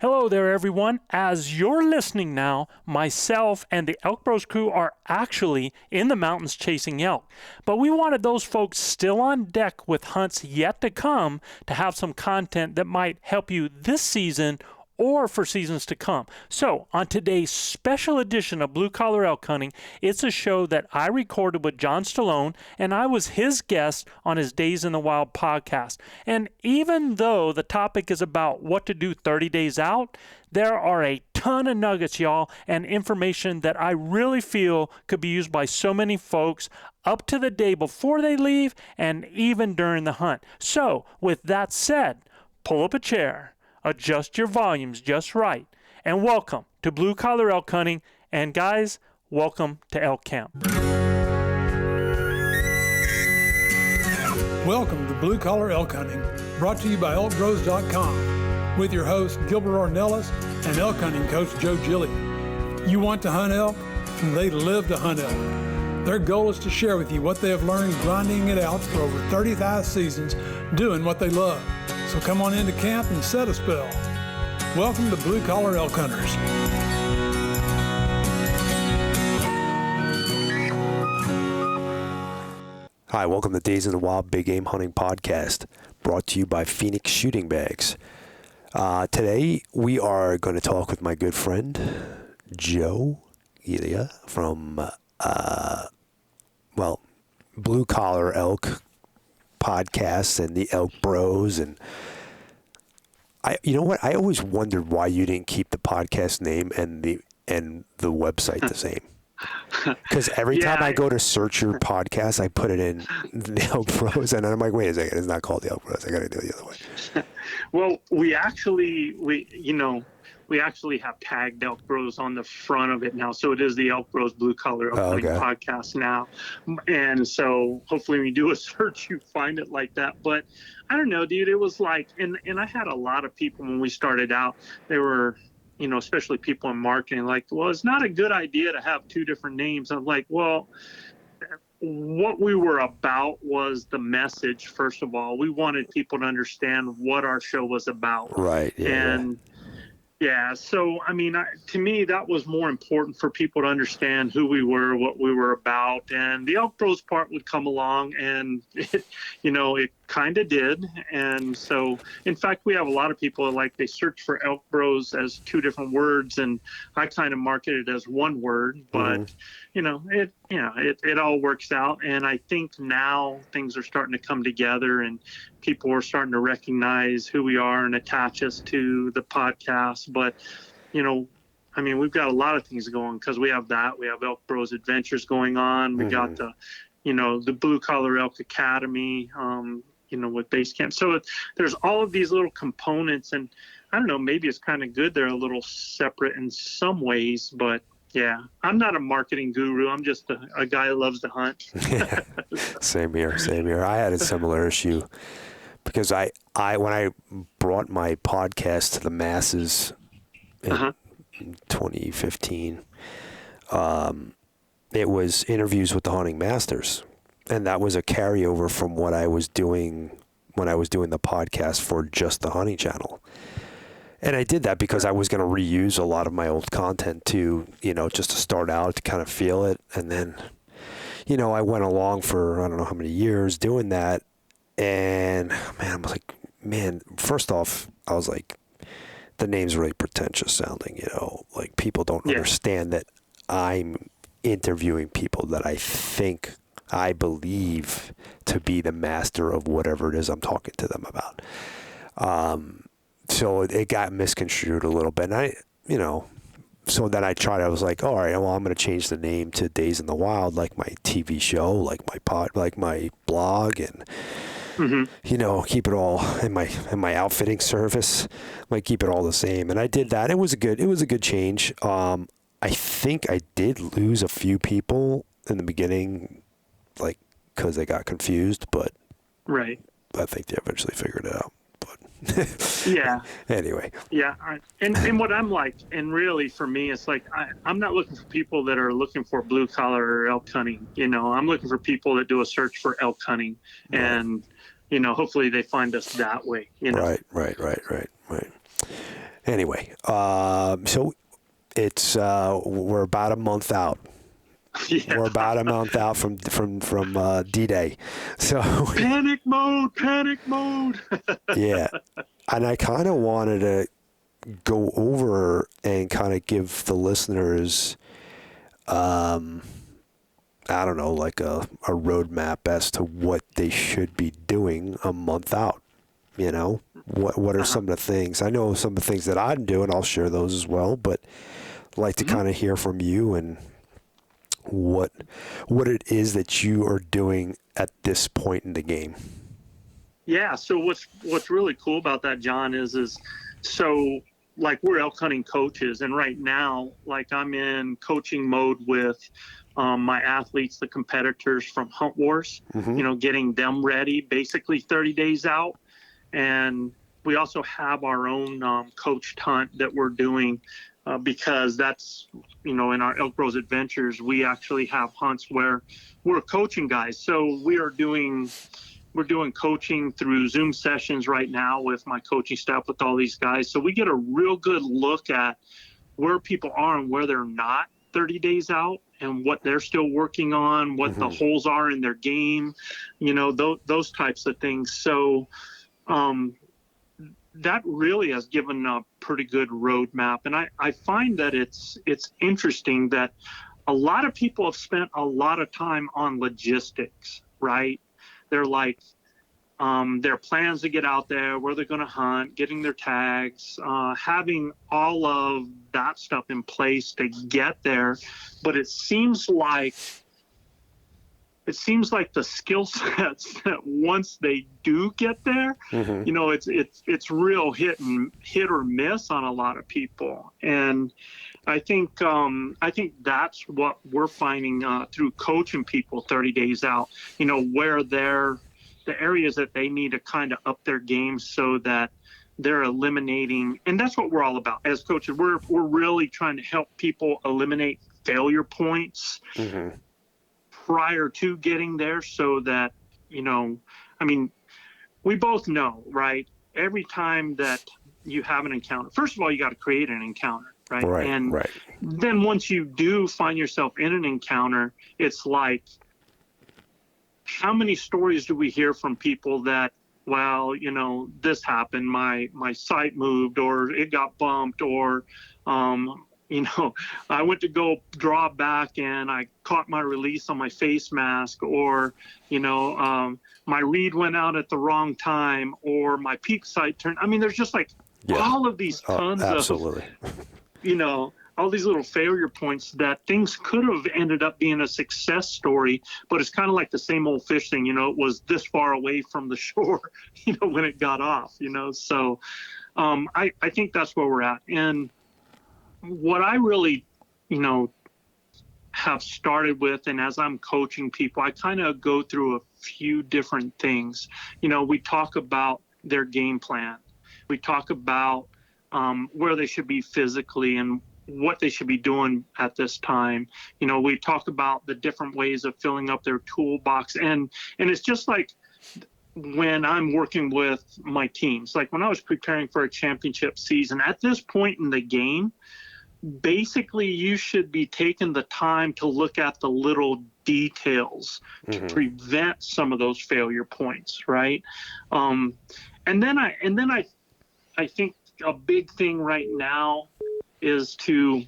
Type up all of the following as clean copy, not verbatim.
Hello there, everyone. As you're listening now, myself and the ElkBros crew are actually in the mountains chasing elk. But we wanted those folks still on deck with hunts yet to come to have some content that might help you this season or for seasons to come. So, on today's special edition of Blue Collar Elk Hunting, it's a show that I recorded with John Stallone, and I was his guest on his Days in the Wild podcast. And even though the topic is about what to do 30 days out, there are a ton of nuggets, y'all, and information that I really feel could be used by so many folks up to the day before they leave and even during the hunt. So, with that said, pull up a chair, adjust your volumes just right, and welcome to Blue Collar Elk Hunting, and guys, welcome to Elk Camp. Welcome to Blue Collar Elk Hunting, brought to you by ElkBros.com, with your host Gilbert Ornelas and elk hunting coach Joe Gillia. You want to hunt elk, and they live to hunt elk. Their goal is to share with you what they have learned grinding it out for over 35 seasons, doing what they love. So come on into camp and set a spell. Welcome to Blue Collar Elk Hunters. Hi, welcome to Days in the Wild Big Game Hunting Podcast, brought to you by Phoenix Shooting Bags. Today, we are going to talk with my good friend, Joe Gillia from, Blue Collar Elk Podcasts and the ElkBros. And you know what? I always wondered why you didn't keep the podcast name and the website the same. Because every time I go to search your podcast, I put it in the ElkBros, and then I'm like, wait a second, it's not called the ElkBros. I got to do it the other way. Well, we actually have tagged ElkBros on the front of it now, so it is the ElkBros Blue Collar Elk Hunting Podcast now. And so hopefully when you do a search, you find it like that. But I don't know, dude, it was like, and I had a lot of people when we started out, they were, especially people in marketing, like, well, it's not a good idea to have two different names. I'm like, well, what we were about was the message. First of all, we wanted people to understand what our show was about. Right. Yeah, Yeah, so, I mean, to me, that was more important for people to understand who we were, what we were about. And the ElkBros part would come along, and, it kind of did. And so, in fact, we have a lot of people, they search for ElkBros as two different words, and I kind of market it as one word. But, it all works out. And I think now things are starting to come together, and people are starting to recognize who we are and attach us to the podcast. But, we've got a lot of things going, because we have ElkBros Adventures going on. We got the Blue Collar Elk Academy, with base camp. So there's all of these little components, and I don't know, maybe it's kind of good they're a little separate in some ways, but yeah, I'm not a marketing guru. I'm just a guy who loves to hunt. Same here. I had a similar issue because I when I brought my podcast to the masses in 2015, it was interviews with the hunting masters. And that was a carryover from what I was doing when I was doing the podcast for just the hunting channel. And I did that because I was going to reuse a lot of my old content to, just to start out, to kind of feel it. And then, I went along for, I don't know how many years doing that. And I was like, first off, I was like, the name's really pretentious sounding, like people don't understand that I'm interviewing people that I believe to be the master of whatever it is I'm talking to them about. So it got misconstrued a little bit. And so then I was like, all right, well, I'm going to change the name to Days in the Wild, like my TV show, like my blog, and, keep it all in my outfitting service, keep it all the same. And I did that. It was a good change. I think I did lose a few people in the beginning, because they got confused, but right. I think they eventually figured it out. Yeah. Anyway. Yeah. And what I'm like, and really for me, it's like, I'm not looking for people that are looking for blue collar elk hunting. I'm looking for people that do a search for elk hunting, and, hopefully they find us that way. Right. Anyway, so it's we're about a month out. Yeah. We're about a month out from D-Day. So panic mode. Yeah. And I kind of wanted to go over and kind of give the listeners, I don't know, like a roadmap as to what they should be doing a month out. You know, what are some of the things? I know some of the things that I'm doing. I'll share those as well, but I'd like to kind of hear from you and what it is that you are doing at this point in the game. Yeah. So what's really cool about that, John, is so like we're elk hunting coaches, and right now, like I'm in coaching mode with my athletes, the competitors from Hunt Wars, you know, getting them ready basically 30 days out. And we also have our own coached hunt that we're doing because that's, you know, in our ElkBros adventures, we actually have hunts where we're coaching guys. So we're doing coaching through Zoom sessions right now with my coaching staff, with all these guys. So we get a real good look at where people are and where they're not 30 days out, and what they're still working on, what the holes are in their game, you know, those types of things. So that really has given a pretty good roadmap. And I find that it's interesting that a lot of people have spent a lot of time on logistics, right? They're like, their plans to get out there, where they're going to hunt, getting their tags, having all of that stuff in place to get there. But it seems like the skill sets that once they do get there, you know, it's real hit or miss on a lot of people. And I think that's what we're finding through coaching people 30 days out, you know, where the areas that they need to kind of up their game so that they're eliminating. And that's what we're all about as coaches. We're really trying to help people eliminate failure points prior to getting there, so that, you know, I mean, we both know, right? Every time that you have an encounter, first of all, you got to create an encounter, right? And then once you do find yourself in an encounter, it's like, how many stories do we hear from people that, well, you know, this happened, my sight moved, or it got bumped, or, you know, I went to go draw back and I caught my release on my face mask, or, you know, my reed went out at the wrong time, or my peak sight turned. I mean, there's just like all of these tons of, you know, all these little failure points that things could have ended up being a success story, but it's kind of like the same old fish thing, you know, it was this far away from the shore, you know, when it got off, you know. So I think that's where we're at. And what I really, you know, have started with, and as I'm coaching people, I kind of go through a few different things. You know, we talk about their game plan. We talk about where they should be physically and what they should be doing at this time. You know, we talk about the different ways of filling up their toolbox. And it's just like when I'm working with my teams, like when I was preparing for a championship season, at this point in the game, basically you should be taking the time to look at the little details to prevent some of those failure points, right? And then I think a big thing right now is to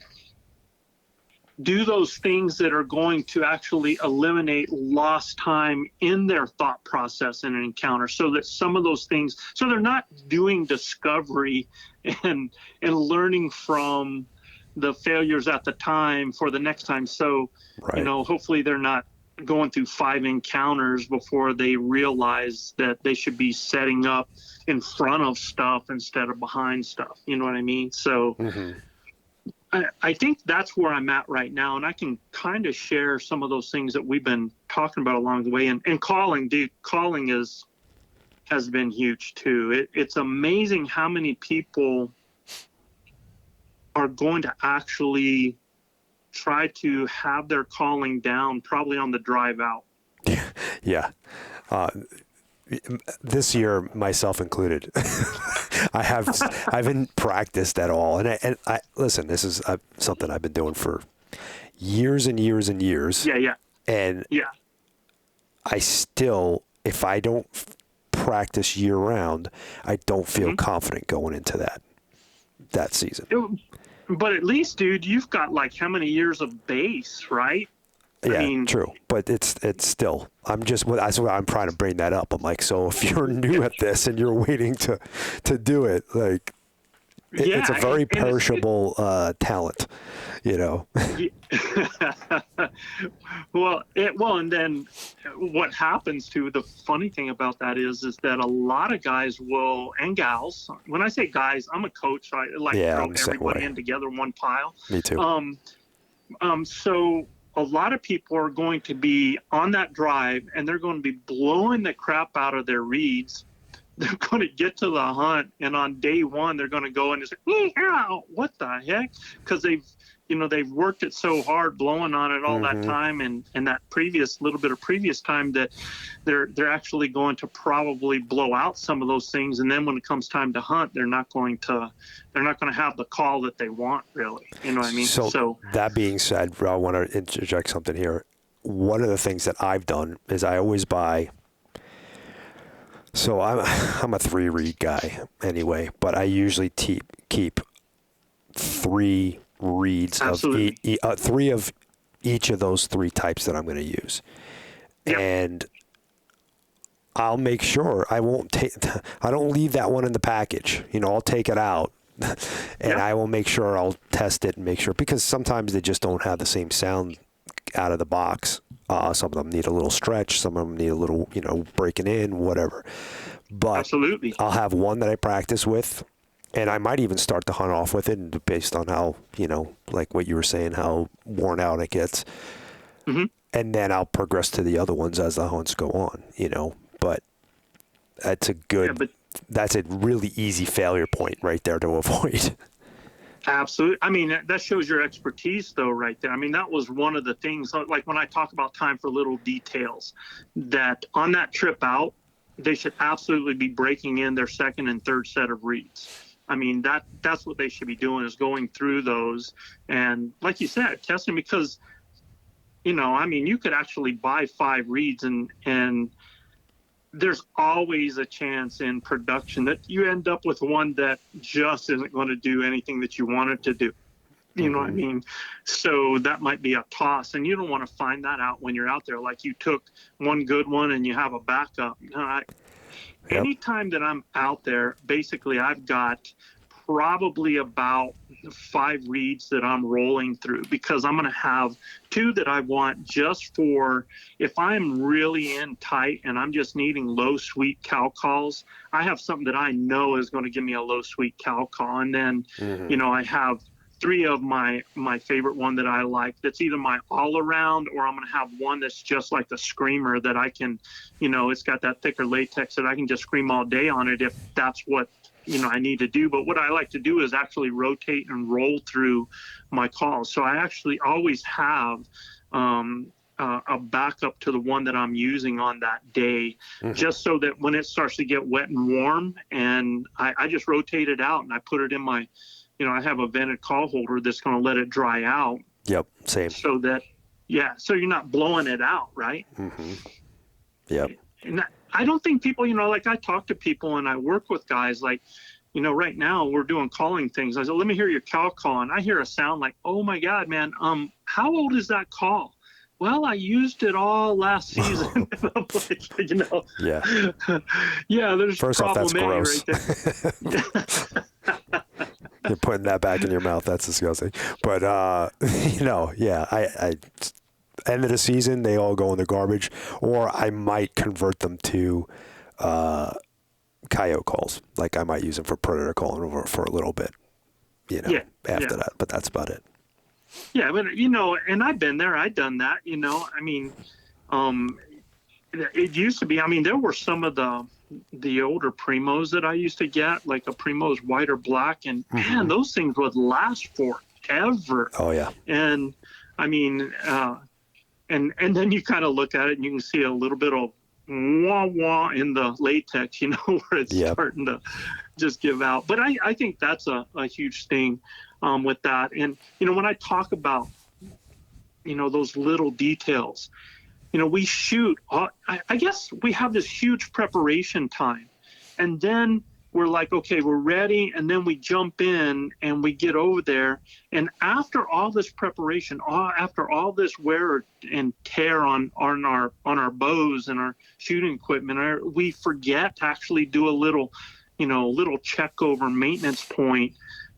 do those things that are going to actually eliminate lost time in their thought process in an encounter, so that some of those things, so they're not doing discovery and learning from the failures at the time for the next time. So, you know, hopefully they're not going through 5 encounters before they realize that they should be setting up in front of stuff instead of behind stuff. You know what I mean? So I think that's where I'm at right now. And I can kind of share some of those things that we've been talking about along the way. And calling, dude, calling has been huge too. It's amazing how many people are going to actually try to have their calling down probably on the drive out. Yeah. This year, myself included. I haven't practiced at all. And I listen, this is something I've been doing for years and years and years. Yeah. And I still, if I don't practice year round, I don't feel confident going into that season. But at least, dude, you've got like how many years of base, right? Yeah, I mean, true. But it's still, that's why I'm trying to bring that up. I'm like, so if you're new at this and you're waiting to do it, like, it's a very perishable talent, you know? And then what happens to, the funny thing about that is that a lot of guys will, and gals, when I say guys, I'm a coach, so I like to throw everybody in together in one pile. Me too. So a lot of people are going to be on that drive and they're going to be blowing the crap out of their reads. They're going to get to the hunt, and on day one, they're going to go and just what the heck? Because they've worked it so hard, blowing on it all that time, and that little bit of previous time, that they're actually going to probably blow out some of those things. And then when it comes time to hunt, they're not going to have the call that they want, really. You know what I mean? So that being said, I want to interject something here. One of the things that I've done is I always buy. So I'm a 3-reed guy anyway, but I usually keep 3 reeds of 3 of each of those 3 types that I'm going to use. Yep. And I'll make sure I don't leave that one in the package. I'll take it out and I will make sure I'll test it and make sure, because sometimes they just don't have the same sound out of the box. Some of them need a little stretch. Some of them need a little, breaking in, whatever. But absolutely, I'll have one that I practice with, and I might even start to hunt off with it based on how, like what you were saying, how worn out it gets. Mm-hmm. And then I'll progress to the other ones as the hunts go on, But that's that's a really easy failure point right there to avoid. Absolutely. I mean, that shows your expertise, though, right there. I mean, that was one of the things, like when I talk about time for little details, that on that trip out, they should absolutely be breaking in their second and third set of reads. I mean, that's what they should be doing, is going through those. And like you said, testing, because, you could actually buy 5 reads and there's always a chance in production that you end up with one that just isn't going to do anything that you want it to do. You know what I mean? So that might be a toss, and you don't want to find that out when you're out there. Like, you took one good one and you have a backup. Anytime that I'm out there, basically I've got probably about 5 reads that I'm rolling through, because I'm going to have 2 that I want just for, if I'm really in tight and I'm just needing low sweet cow calls, I have something that I know is going to give me a low sweet cow call. And then, I have 3 of my favorite one that I like, that's either my all around, or I'm going to have one that's just like the screamer that I can, it's got that thicker latex that I can just scream all day on it if that's what, I need to do. But what I like to do is actually rotate and roll through my calls. So I actually always have a backup to the one that I'm using on that day, just so that when it starts to get wet and warm, and I just rotate it out and I put it in my, I have a vented call holder that's going to let it dry out. Yep, same. So that, so you're not blowing it out, right? Yep. And I don't think people, like I talk to people and I work with guys like, right now we're doing calling things. I said, let me hear your cow call. And I hear a sound like, oh my God, man, how old is that call? Well, I used it all last season. Yeah, there's first off, that's gross. Right there. You're putting that back in your mouth. That's disgusting. But, I end of the season, they all go in the garbage, or I might convert them to coyote calls. Like, I might use them for predator calling for a little bit, after that. But that's about it. Yeah, but, and I've been there. I've done that, I mean, it used to be, there were some of the older primos that I used to get, like a Primo's white or black, and man, those things would last forever. Oh yeah. And I mean, and then you kind of look at it and you can see a little bit of wah wah in the latex, where it's starting to just give out. But I think that's a huge thing with that. And, when I talk about, those little details, we shoot, I guess we have this huge preparation time. And then we're like, okay, we're ready. And then we jump in and we get over there. And after all this preparation, after all this wear and tear on our bows and our shooting equipment, we forget to actually do a little check over maintenance point,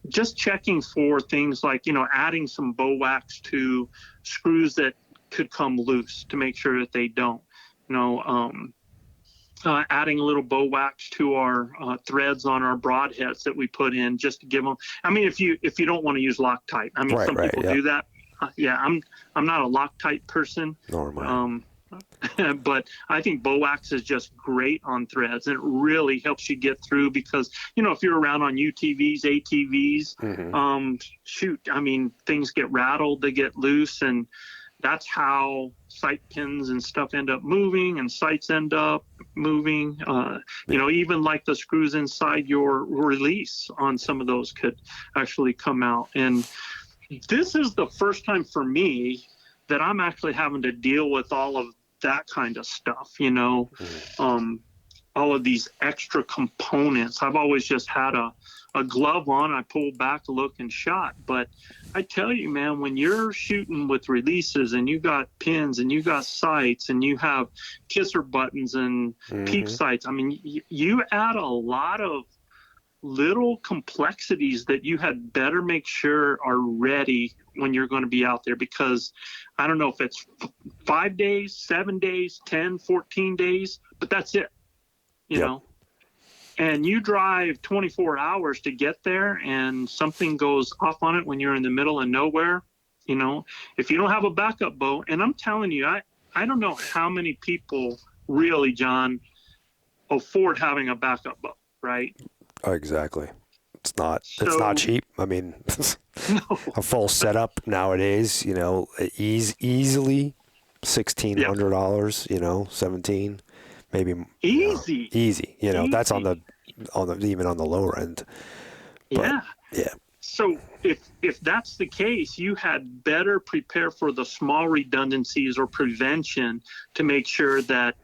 just checking for things like, adding some bow wax to screws that could come loose to make sure that they don't, adding a little bow wax to our threads on our broadheads that we put in just to give them. I mean, if you don't want to use Loctite, I mean, some people do that. I'm not a Loctite person. Normally. But I think bow wax is just great on threads, and it really helps you get through because, if you're around on UTVs, ATVs, shoot, I mean, things get rattled, they get loose, and that's how sight pins and stuff end up moving and sights end up moving. Even like the screws inside your release on some of those could actually come out. And this is the first time for me that I'm actually having to deal with all of that kind of stuff, all of these extra components. I've always just had a glove on, I pulled back, look, and shot. But I tell you, man, when you're shooting with releases and you got pins and you got sights and you have kisser buttons and peep sights, I mean, you add a lot of little complexities that you had better make sure are ready when you're going to be out there, because I don't know if it's 5 days, 7 days, 10, 14 days, but that's it, you know. And you drive 24 hours to get there and something goes off on it when you're in the middle of nowhere, if you don't have a backup bow. And I'm telling you, I don't know how many people really, John, afford having a backup bow, right? Exactly. It's not cheap. I mean, a full setup nowadays, easily $1,600, 17, maybe easy. That's on the even on the lower end. But, yeah. So if that's the case, you had better prepare for the small redundancies or prevention to make sure that,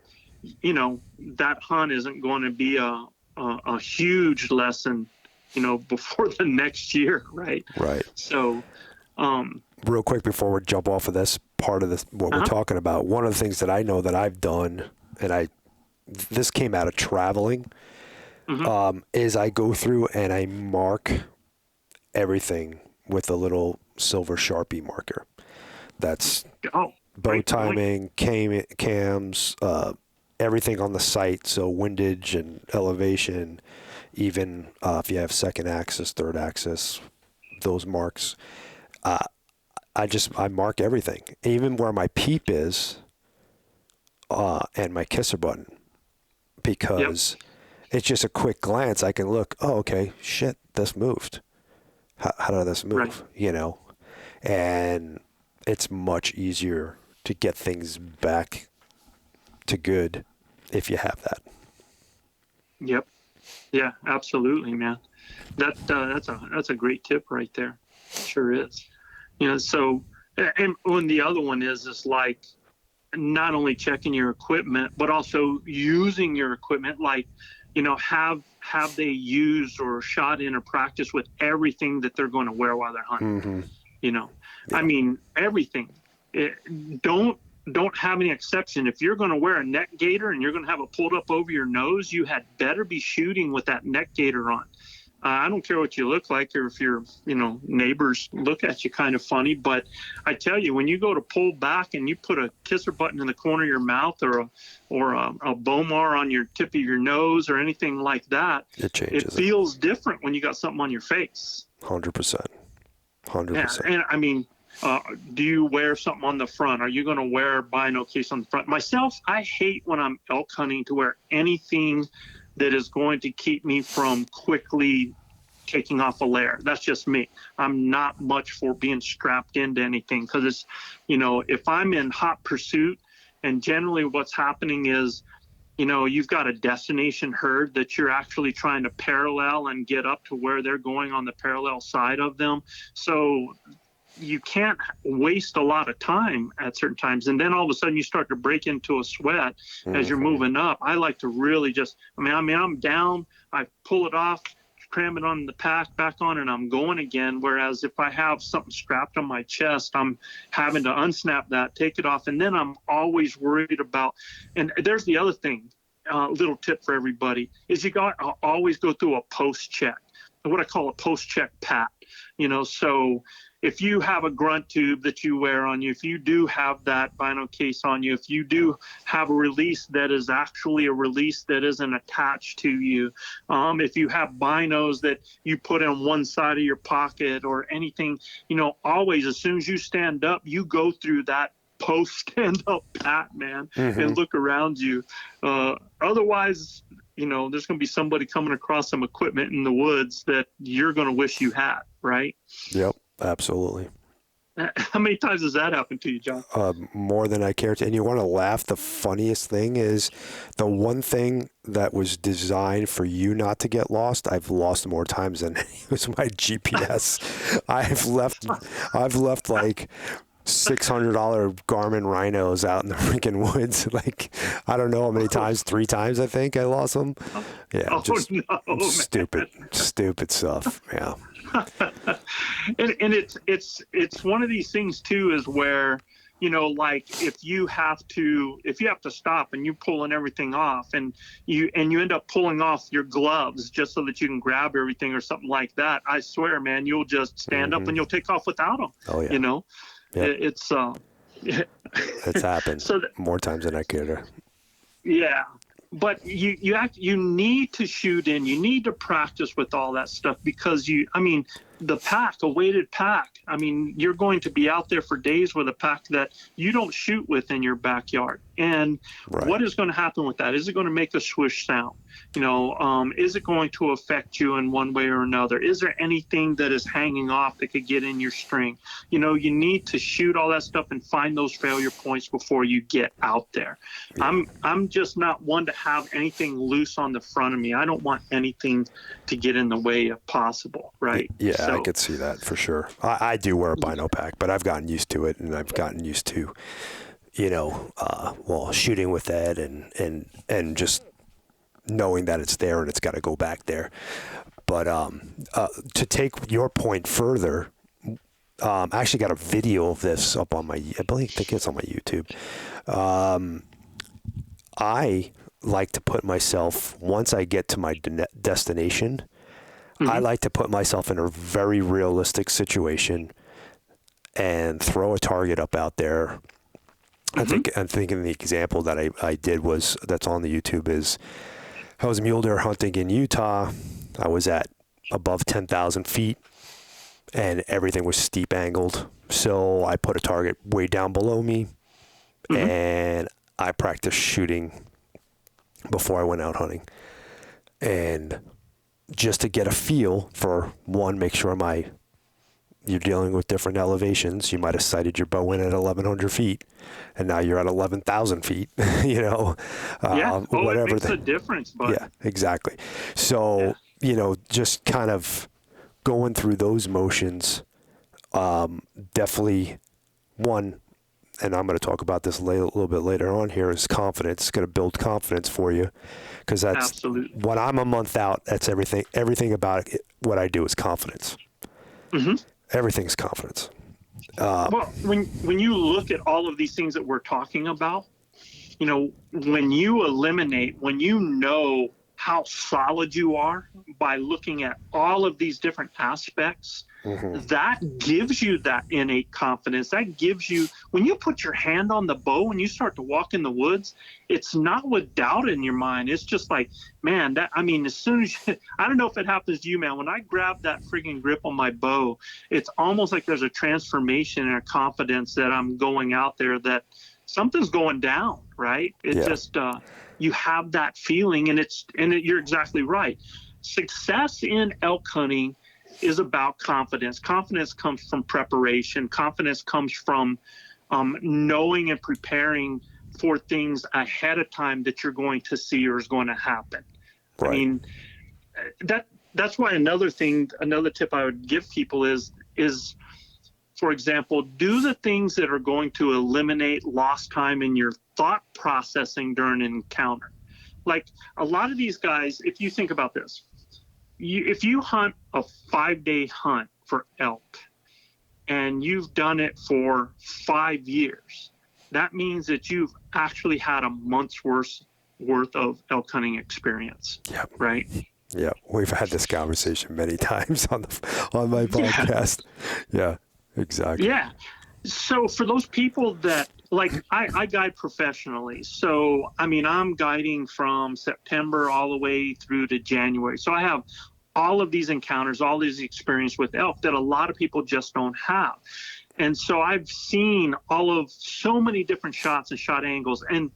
that hunt isn't going to be a huge lesson, before the next year, right? Right. So, real quick before we jump off of this part of this, what we're talking about, one of the things that I know that I've done, and this came out of traveling, is I go through and I mark everything with a little silver Sharpie marker. That's bow timing, cams, everything on the sight, so windage and elevation, even if you have second axis, third axis, those marks. I mark everything, even where my peep is, and my kisser button, because it's just a quick glance. I can look, okay, shit, this moved. How did this move? Right. And it's much easier to get things back to good if you have that. Yep. Yeah, absolutely, man. That's a great tip right there. Sure is. So, and when the other one is like not only checking your equipment, but also using your equipment, like, have they used or shot in or practiced with everything that they're going to wear while they're hunting? I mean, everything. Don't have any exception. If you're going to wear a neck gaiter and you're going to have it pulled up over your nose, you had better be shooting with that neck gaiter on. I don't care what you look like or if your, neighbors look at you kind of funny, but I tell you, when you go to pull back and you put a kisser button in the corner of your mouth or a Bomar on your tip of your nose or anything like that, it changes. It feels different when you got something on your face. 100%. Yeah, and I mean, do you wear something on the front? Are you going to wear a bino case on the front? Myself, I hate when I'm elk hunting to wear anything that is going to keep me from quickly taking off a layer. That's just me. I'm not much for being strapped into anything because it's, if I'm in hot pursuit, and generally what's happening is you've got a destination herd that you're actually trying to parallel and get up to where they're going on the parallel side of them. So you can't waste a lot of time at certain times. And then all of a sudden you start to break into a sweat as you're moving up. I like to really just, I'm down, I pull it off, cram it on the pack, back on, and I'm going again. Whereas if I have something strapped on my chest, I'm having to unsnap that, take it off. And then I'm always worried about, and there's the other thing, little tip for everybody, is you got to always go through a post check, what I call a post check pat, so if you have a grunt tube that you wear on you, if you do have that bino case on you, if you do have a release that is actually a release that isn't attached to you, if you have binos that you put on one side of your pocket or anything, always as soon as you stand up, you go through that post stand up pat, man, and look around you. Otherwise, there's going to be somebody coming across some equipment in the woods that you're going to wish you had, right? Yep. Absolutely. How many times has that happened to you, John? More than I care to. And you want to laugh? The funniest thing is the one thing that was designed for you not to get lost, I've lost more times than it was my GPS. I've left like $600 Garmin Rhinos out in the freaking woods. Like, I don't know how many times, 3 times I think I lost them. Yeah, just stupid stuff. Yeah. and it's one of these things too, is where like if you have to stop and you're pulling everything off and you end up pulling off your gloves just so that you can grab everything or something like that, I swear, man, you'll just stand up and you'll take off without them. Oh yeah. Yep. It's happened more times than I could. Yeah. But you need to shoot in. You need to practice with all that stuff because the pack, a weighted pack, you're going to be out there for days with a pack that you don't shoot with in your backyard. And what is going to happen with that? Is it going to make a swoosh sound? Is it going to affect you in one way or another? Is there anything that is hanging off that could get in your string? You need to shoot all that stuff and find those failure points before you get out there. Yeah. I'm just not one to have anything loose on the front of me. I don't want anything to get in the way if possible, right? Yeah, so, I could see that for sure. I do wear a bino pack, but I've gotten used to it, and I've gotten used to, shooting with that and just knowing that it's there and it's got to go back there. But to take your point further, I actually got a video of this up on I think it's on my YouTube. I like to put myself, once I get to my destination, I like to put myself in a very realistic situation and throw a target up out there. I'm thinking the example that I did that's on the YouTube is I was mule deer hunting in Utah. I was at above 10,000 feet and everything was steep angled. So I put a target way down below me and I practiced shooting before I went out hunting. And just to get a feel for one, make sure you're dealing with different elevations. You might have sighted your bow in at 1,100 feet, and now you're at 11,000 feet. Whatever. It makes a difference, bud. Yeah, exactly. So just kind of going through those motions, definitely one. And I'm going to talk about this a little bit later on here, is confidence. It's going to build confidence for you, because that's absolutely when I'm a month out. That's everything. Everything about it, what I do is confidence. Everything's confidence. Well, when you look at all of these things that we're talking about, when you eliminate, when you know how solid you are by looking at all of these different aspects, that gives you that innate confidence. That gives you, when you put your hand on the bow and you start to walk in the woods, it's not with doubt in your mind. It's just like, man, as soon as I don't know if it happens to you, man, when I grab that friggin' grip on my bow, it's almost like there's a transformation and a confidence that I'm going out there, that something's going down, right? You have that feeling, and you're exactly right. Success in elk hunting is about confidence. Confidence comes from preparation. Confidence comes from knowing and preparing for things ahead of time that you're going to see or is going to happen. Right. I mean, that's why another tip I would give people is, for example, do the things that are going to eliminate lost time in your thought processing during an encounter. Like a lot of these guys, if you think about this, if you hunt a 5-day hunt for elk and you've done it for 5 years, that means that you've actually had a month's worth of elk hunting experience. Yep. Right? Yeah, we've had this conversation many times on my podcast. Yeah, exactly. Yeah. So for those people that, like, I guide professionally. So, I mean, I'm guiding from September all the way through to January. So I have all of these encounters, all these experience with elk that a lot of people just don't have. And so I've seen so many different shots and shot angles. And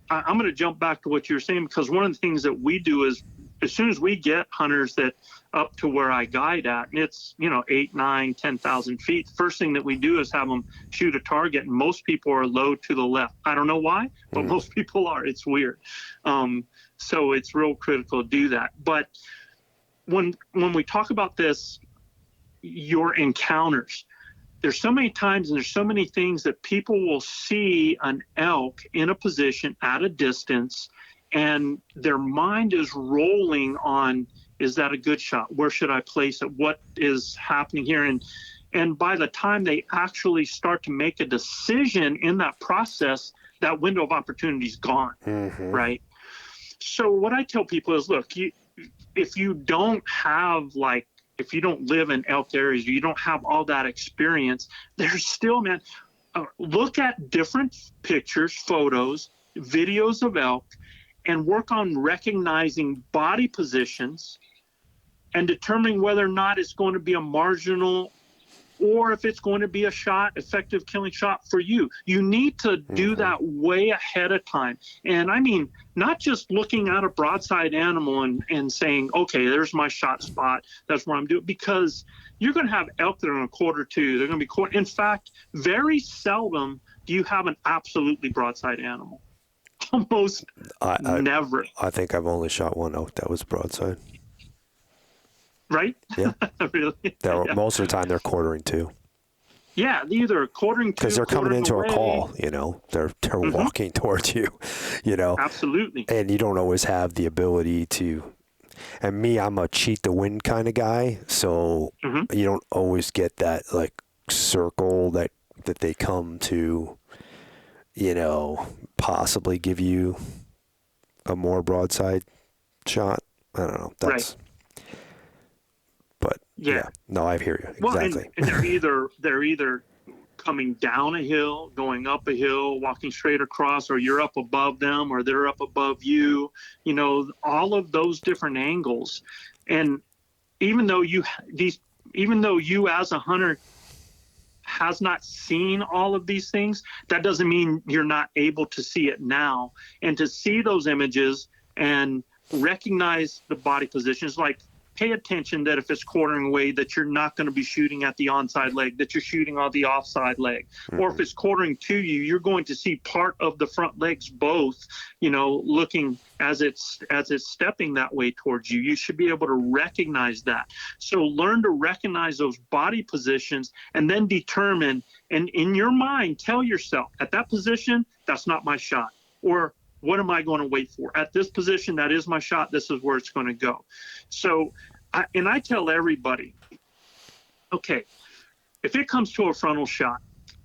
I'm going to jump back to what you were saying, because one of the things that we do is, as soon as we get hunters that up to where I guide at, and it's, 8, 9, 10,000 feet, the first thing that we do is have them shoot a target. And most people are low to the left. I don't know why, but most people are. It's weird. So it's real critical to do that. But when we talk about this, your encounters, there's so many times and there's so many things that people will see an elk in a position at a distance, and their mind is rolling on, is that a good shot? Where should I place it? What is happening here? And by the time they actually start to make a decision in that process, that window of opportunity is gone, right? So what I tell people is, look, if you don't live in elk areas, you don't have all that experience, there's still, look at different pictures, photos, videos of elk, and work on recognizing body positions and determining whether or not it's going to be a marginal or if it's going to be a effective killing shot for you. You need to do that way ahead of time. And I mean, not just looking at a broadside animal and saying, okay, there's my shot spot, that's where I'm doing, because you're going to have elk that are in a quarter two. They're going to be in fact, very seldom do you have an absolutely broadside animal. Almost never. I think I've only shot one elk that was broadside. Right? Yeah. Really? Most of the time they're quartering two. Yeah, either quartering two, because they're coming into a call. They're walking towards you. Absolutely. And you don't always have the ability to. And me, I'm a cheat the wind kind of guy, so you don't always get that like circle that they come to. Possibly give you a more broadside shot. I don't know. That's right. But yeah. No, I hear you. Exactly. Well, and they're either coming down a hill, going up a hill, walking straight across, or you're up above them, or they're up above you. All of those different angles. And even though you as a hunter has not seen all of these things, that doesn't mean you're not able to see it now. And to see those images and recognize the body positions, like pay attention that if it's quartering away, that you're not going to be shooting at the onside leg, that you're shooting on the offside leg. Or if it's quartering to you, you're going to see part of the front legs both, looking as it's stepping that way towards you. You should be able to recognize that. So learn to recognize those body positions and then determine, and in your mind, tell yourself, at that position, that's not my shot. Or what am I going to wait for? At this position, that is my shot. This is where it's going to go. So, I tell everybody, okay, if it comes to a frontal shot,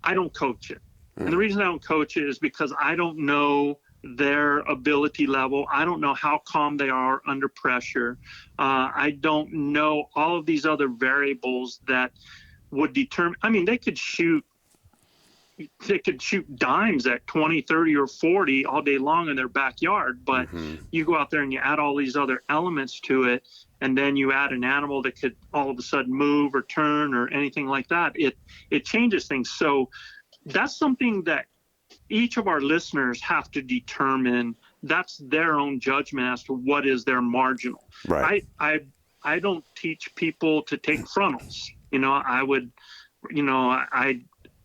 I don't coach it. And the reason I don't coach it is because I don't know their ability level. I don't know how calm they are under pressure. I don't know all of these other variables that would determine. I mean, they could shoot dimes at 20, 30, or 40 all day long in their backyard. But you go out there and you add all these other elements to it, and then you add an animal that could all of a sudden move or turn or anything like that. It changes things. So that's something that each of our listeners have to determine. That's their own judgment as to what is their marginal. Right. I don't teach people to take frontals.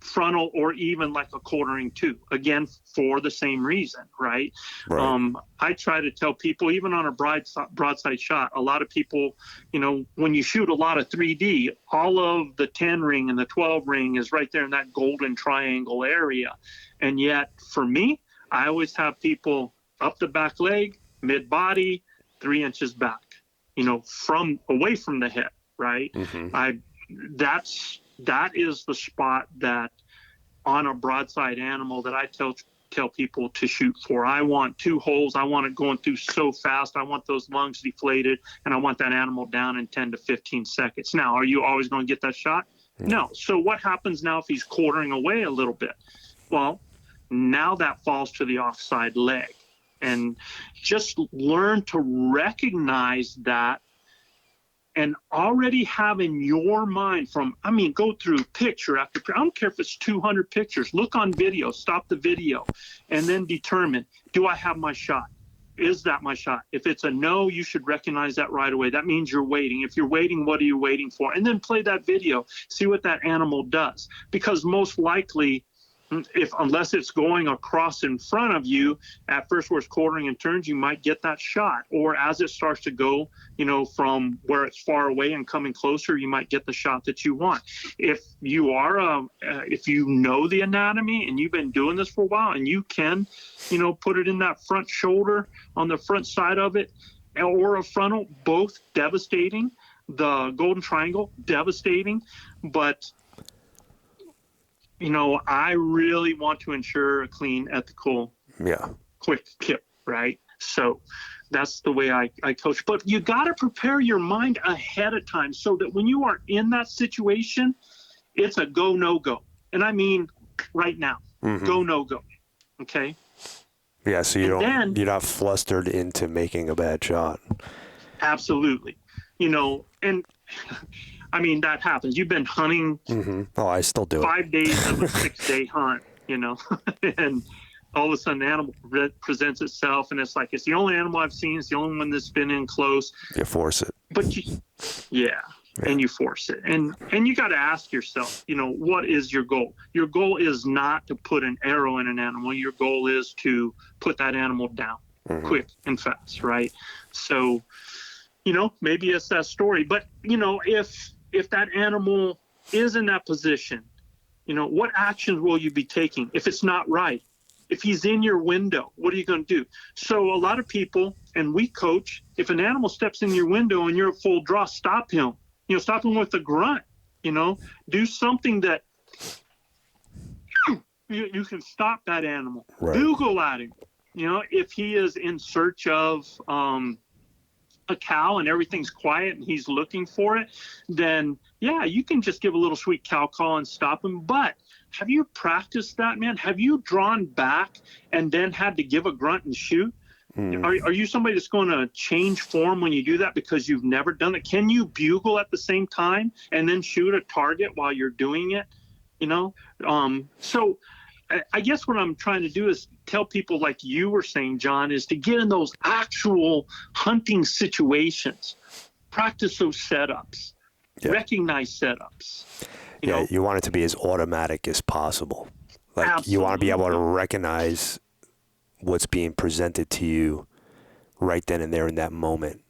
frontal or even like a quartering too, again, for the same reason, right? I try to tell people, even on a broadside shot, a lot of people, when you shoot a lot of 3D, all of the 10 ring and the 12 ring is right there in that golden triangle area. And yet for me, I always have people up the back leg, mid body, 3 inches back, from away from the head, right? That is the spot that on a broadside animal that I tell people to shoot for. I want 2 holes. I want it going through so fast. I want those lungs deflated, and I want that animal down in 10 to 15 seconds. Now, are you always going to get that shot? No. So what happens now if he's quartering away a little bit? Well, now that falls to the offside leg. And just learn to recognize that, and already have in your mind go through picture after picture. I don't care if it's 200 pictures. Look on video, stop the video, and then determine, do I have my shot? Is that my shot? If it's a no, you should recognize that right away. That means you're waiting. If you're waiting, what are you waiting for? And then play that video, see what that animal does. Because most likely, unless it's going across in front of you, at first where it's quartering and turns, you might get that shot. Or as it starts to go, from where it's far away and coming closer, you might get the shot that you want. If you are, if you know the anatomy and you've been doing this for a while, and you can, put it in that front shoulder on the front side of it, or a frontal, both devastating. The golden triangle, devastating, but I really want to ensure a clean, ethical, quick kip, right? So that's the way I coach. But you got to prepare your mind ahead of time so that when you are in that situation, it's a go, no go. And I mean right now, go, no go. Okay? Yeah, so you're not flustered into making a bad shot. Absolutely. And I mean, that happens. You've been hunting. Oh, I still do 5 days of a 6-day hunt, and all of a sudden the animal presents itself, and it's like, it's the only animal I've seen. It's the only one that's been in close. You force it. But and you force it. And you got to ask yourself, what is your goal? Your goal is not to put an arrow in an animal. Your goal is to put that animal down quick and fast, right? So, maybe it's that story. But, if that animal is in that position, what actions will you be taking if it's not right? If he's in your window, what are you going to do? So a lot of people, and we coach, if an animal steps in your window and you're at full draw, stop him. Stop him with a grunt. Do something that you can stop that animal. Right. Bugle at him. If he is in search of a cow and everything's quiet and he's looking for it, then you can just give a little sweet cow call and stop him. But have you practiced that, man? Have you drawn back and then had to give a grunt and shoot? Are you somebody that's going to change form when you do that because you've never done it? Can you bugle at the same time and then shoot a target while you're doing it? So I guess what I'm trying to do is tell people, like you were saying, John, is to get in those actual hunting situations, practice those setups, recognize setups. You want it to be as automatic as possible. Like Absolutely. You want to be able to recognize what's being presented to you right then and there in that moment,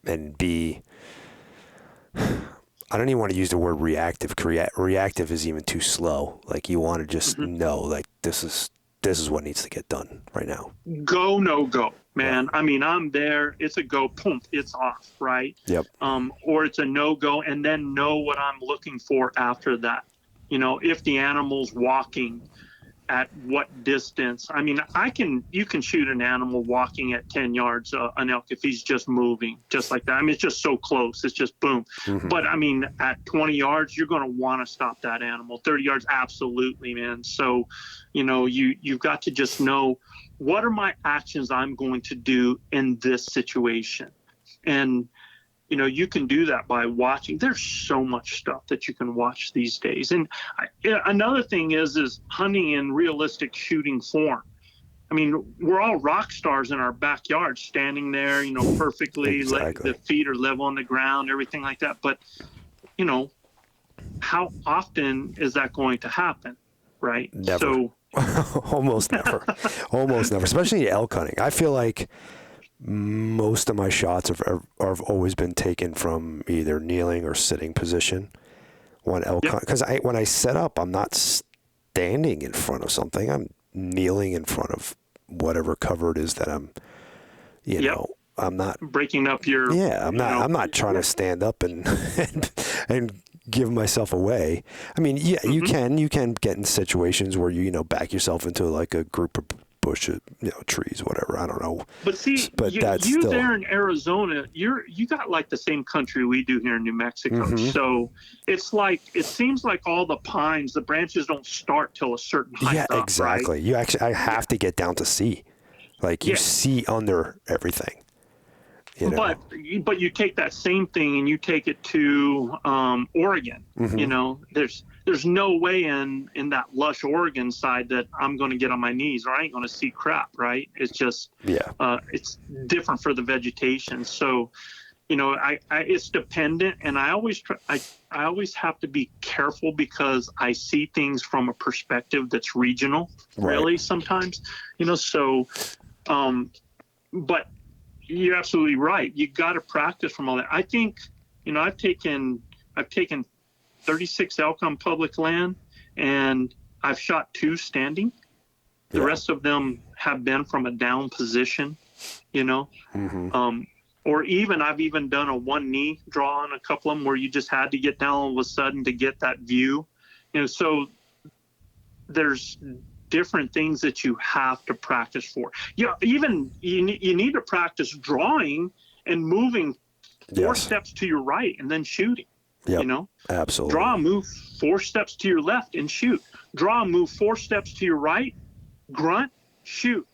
and be, I don't even want to use the word reactive. Reactive is even too slow. Like, you want to just know, like, this is what needs to get done right now. Go, no go, man. Yeah. I mean, I'm there. It's a go, boom, it's off, right? Yep. Or it's a no go, and then know what I'm looking for after that. If the animal's walking, at what distance. I mean, you can shoot an animal walking at 10 yards, an elk, if he's just moving, just like that. I mean, it's just so close. It's just boom. But I mean, at 20 yards, you're going to want to stop that animal. 30 yards, absolutely, man. So, you've got to just know, what are my actions I'm going to do in this situation? And, you can do that by watching. There's so much stuff that you can watch these days. And another thing is hunting in realistic shooting form. I mean, we're all rock stars in our backyard, standing there, perfectly. Exactly. The feet are level on the ground, everything like that. But, how often is that going to happen? Right. Never. So almost never, almost never, especially elk hunting. I feel like most of my shots have always been taken from either kneeling or sitting position when elk hunt. Because when I set up, I'm not standing in front of something. I'm kneeling in front of whatever cover it is that I'm, you know, I'm not breaking up your. Yeah, I'm not trying to stand up and give myself away. I mean, yeah, you can get in situations where you back yourself into like a group of bushes, trees, whatever. I don't know. But see, you still... there in Arizona, you got like the same country we do here in New Mexico. So it's like, it seems like all the pines, the branches don't start till a certain height. Yeah, up, exactly. Right? I have to get down to see. Like you see under everything. But you take that same thing and you take it to Oregon. There's no way in that lush Oregon side that I'm going to get on my knees or I ain't going to see crap, right? It's just it's different for the vegetation. So, it's dependent, and I always have to be careful because I see things from a perspective that's regional, really sometimes. But you're absolutely right. You got to practice from all that. I think, I've taken 36 elk on public land, and I've shot 2 standing. The rest of them have been from a down position, or I've even done a 1 knee draw on a couple of them where you just had to get down all of a sudden to get that view. So there's different things that you have to practice for. Even you need to practice drawing and moving 4 steps to your right and then shooting. Absolutely. Draw, move 4 steps to your left and shoot. Draw, move 4 steps to your right, grunt, shoot.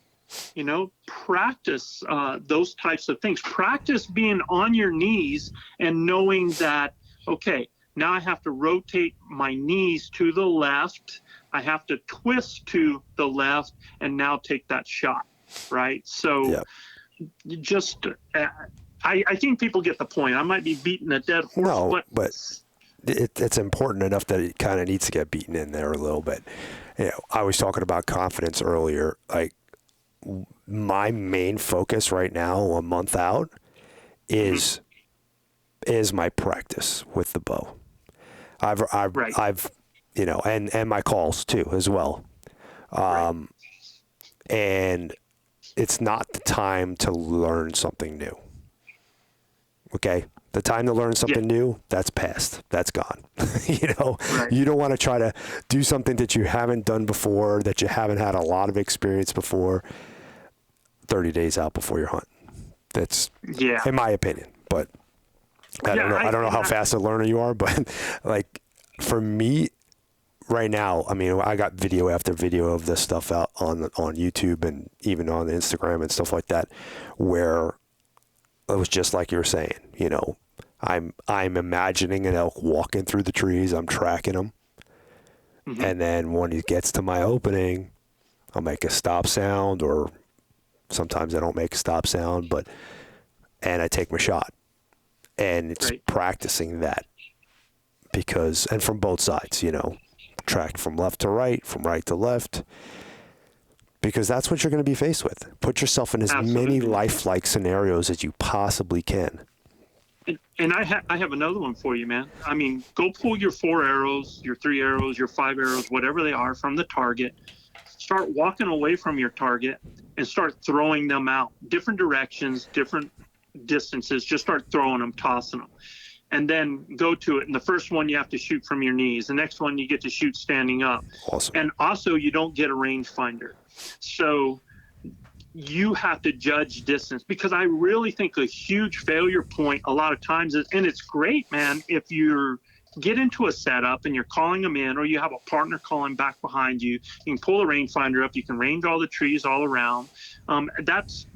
Practice those types of things. Practice being on your knees and knowing that, okay, now I have to rotate my knees to the left. I have to twist to the left and now take that shot, right? So I think people get the point. I might be beating a dead horse. No, but it's important enough that it kind of needs to get beaten in there a little bit. I was talking about confidence earlier. Like my main focus right now, a month out, is my practice with the bow. I've and my calls too as well. And it's not the time to learn something new. Okay. The time to learn something new, that's past. That's gone. You don't want to try to do something that you haven't done before, that you haven't had a lot of experience before, 30 days out before your hunt. That's in my opinion, but I don't know how fast a learner you are, but like for me right now, I mean, I got video after video of this stuff out on YouTube and even on Instagram and stuff like that, where it was just like you were saying, I'm imagining an elk walking through the trees. I'm tracking him. And then when he gets to my opening, I'll make a stop sound, or sometimes I don't make a stop sound, and I take my shot. And it's practicing that and from both sides, track from left to right, from right to left, because that's what you're going to be faced with. Put yourself in as many lifelike scenarios as you possibly can. And I have another one for you, man. I mean, go pull your 4 arrows, your 3 arrows, your 5 arrows, whatever they are, from the target. Start walking away from your target and start throwing them out. Different directions, different distances. Just start throwing them, tossing them. And then go to it. And the first one you have to shoot from your knees. The next one you get to shoot standing up. Awesome. And also you don't get a rangefinder. So you have to judge distance, because I really think a huge failure point a lot of times is, and it's great, man, if you get into a setup and you're calling them in, or you have a partner calling back behind you, you can pull the rangefinder up, you can range all the trees all around. That's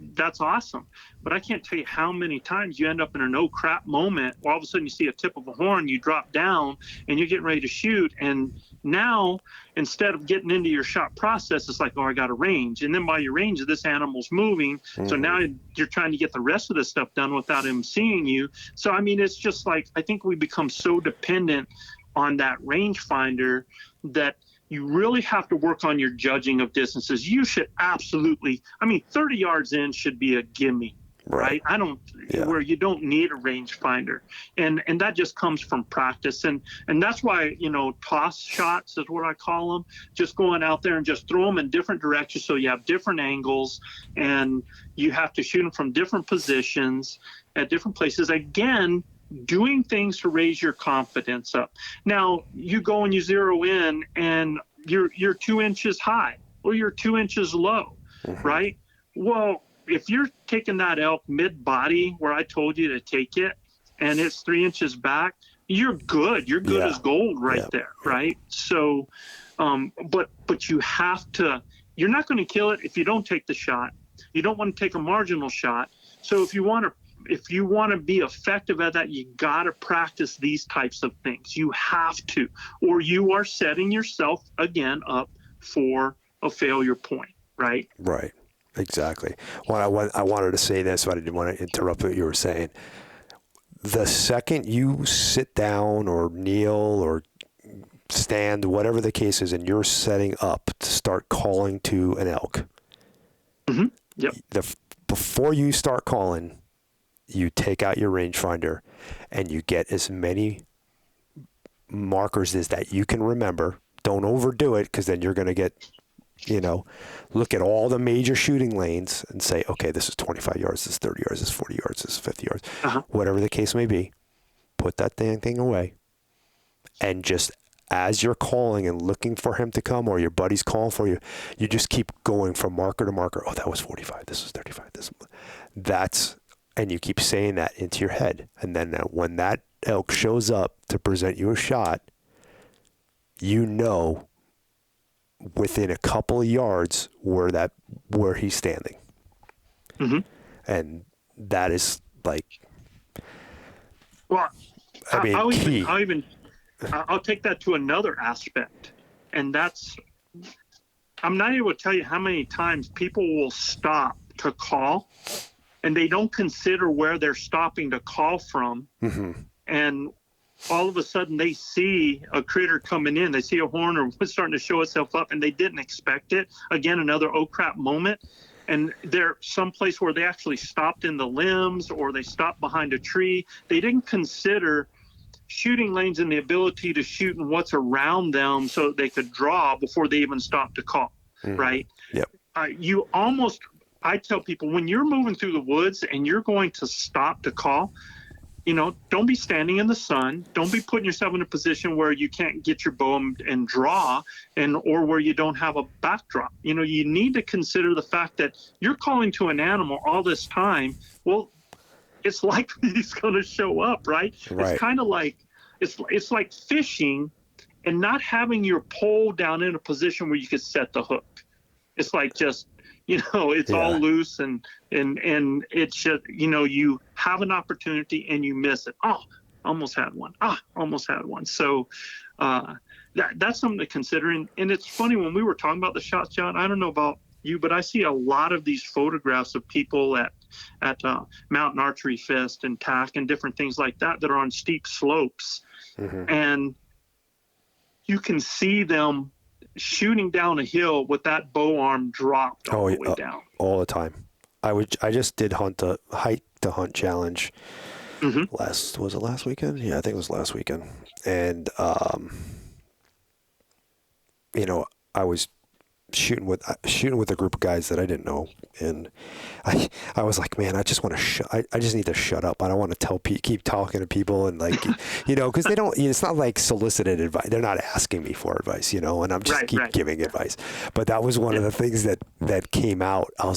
awesome. But I can't tell you how many times you end up in a no crap moment where all of a sudden you see a tip of a horn, you drop down and you're getting ready to shoot. And now, instead of getting into your shot process, it's like, oh, I got a range. And then by your range, this animal's moving. So now you're trying to get the rest of this stuff done without him seeing you. So, I mean, it's just like, I think we become so dependent on that rangefinder that you really have to work on your judging of distances. You should absolutely, 30 yards in should be a gimme, right? Where you don't need a rangefinder. And that just comes from practice. And that's why, toss shots is what I call them. Just going out there and just throw them in different directions so you have different angles and you have to shoot them from different positions at different places. Again, doing things to raise your confidence up. Now, you go and you zero in and you're 2 inches high or you're 2 inches low, right? Well, if you're taking that elk mid-body where I told you to take it and it's 3 inches back, you're good. You're good as gold there, right? So, but you have to, you're not going to kill it if you don't take the shot. You don't want to take a marginal shot. So if you want to be effective at that, you got to practice these types of things. You have to, or you are setting yourself again up for a failure point, right? Right. Exactly. Well, I wanted to say this, but I didn't want to interrupt what you were saying. The second you sit down or kneel or stand, whatever the case is, and you're setting up to start calling to an elk, before you start calling, you take out your rangefinder and you get as many markers as that you can remember. Don't overdo it, because then you're going to get, look at all the major shooting lanes and say, okay, this is 25 yards, this is 30 yards, this is 40 yards, this is 50 yards, whatever the case may be. Put that dang thing away. And just as you're calling and looking for him to come, or your buddy's calling for you, you just keep going from marker to marker. Oh, that was 45. This was 35. And you keep saying that into your head. And then when that elk shows up to present you a shot, within a couple of yards where he's standing. And that is like, well, key. I'll take that to another aspect, and that's, I'm not able to tell you how many times people will stop to call and they don't consider where they're stopping to call from. And all of a sudden they see a critter coming in, they see a horn or what's starting to show itself up, and they didn't expect it. Again, another oh crap moment. And they're someplace where they actually stopped in the limbs or they stopped behind a tree. They didn't consider shooting lanes and the ability to shoot in what's around them so that they could draw before they even stopped to call, right? Yep. I tell people, when you're moving through the woods and you're going to stop to call, don't be standing in the sun. Don't be putting yourself in a position where you can't get your bow and draw, or where you don't have a backdrop. You need to consider the fact that you're calling to an animal all this time. Well, it's likely he's going to show up, right? It's kind of like, it's like fishing and not having your pole down in a position where you could set the hook. It's like just, it's all loose and it's just, you have an opportunity and you miss it. Oh, almost had one. Almost had one. So that's something to consider. And it's funny, when we were talking about the shots, John, I don't know about you, but I see a lot of these photographs of people at Mountain Archery Fest and TAC and different things like that are on steep slopes. And you can see them shooting down a hill with that bow arm dropped all the way down. All the time. I just did hike to hunt challenge. Was it last weekend? Yeah, I think it was last weekend. And I was shooting with a group of guys that I didn't know, and I was like, man, I just want to I just need to shut up. I don't want to keep talking to people, and because they don't. It's not like solicited advice. They're not asking me for advice, and I'm just giving advice. But that was one of the things that came out. I'm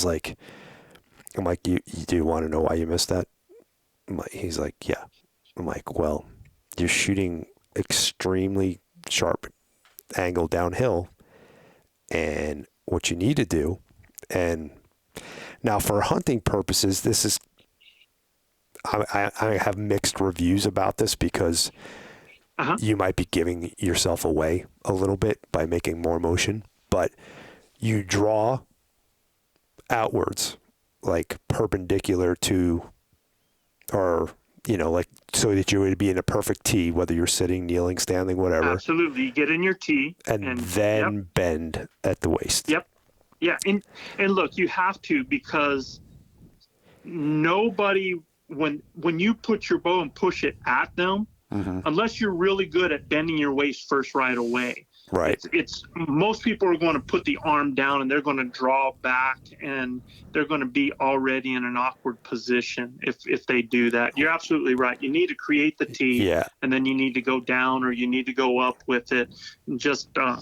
like, you do want to know why you missed that? He's like, yeah. I'm like, well, you're shooting extremely sharp angle downhill. And what you need to do, and now for hunting purposes, this is, I have mixed reviews about this, because you might be giving yourself away a little bit by making more motion, but you draw outwards, like perpendicular to, or like so that you would be in a perfect T, whether you're sitting, kneeling, standing, whatever. Absolutely. You get in your T. And then bend at the waist. Yep. Yeah. And look, you have to, because nobody, when you put your bow and push it at them, unless you're really good at bending your waist first right away. Right. It's most people are going to put the arm down and they're going to draw back and they're going to be already in an awkward position if they do that. You're absolutely right. You need to create the T, and then you need to go down or you need to go up with it, just to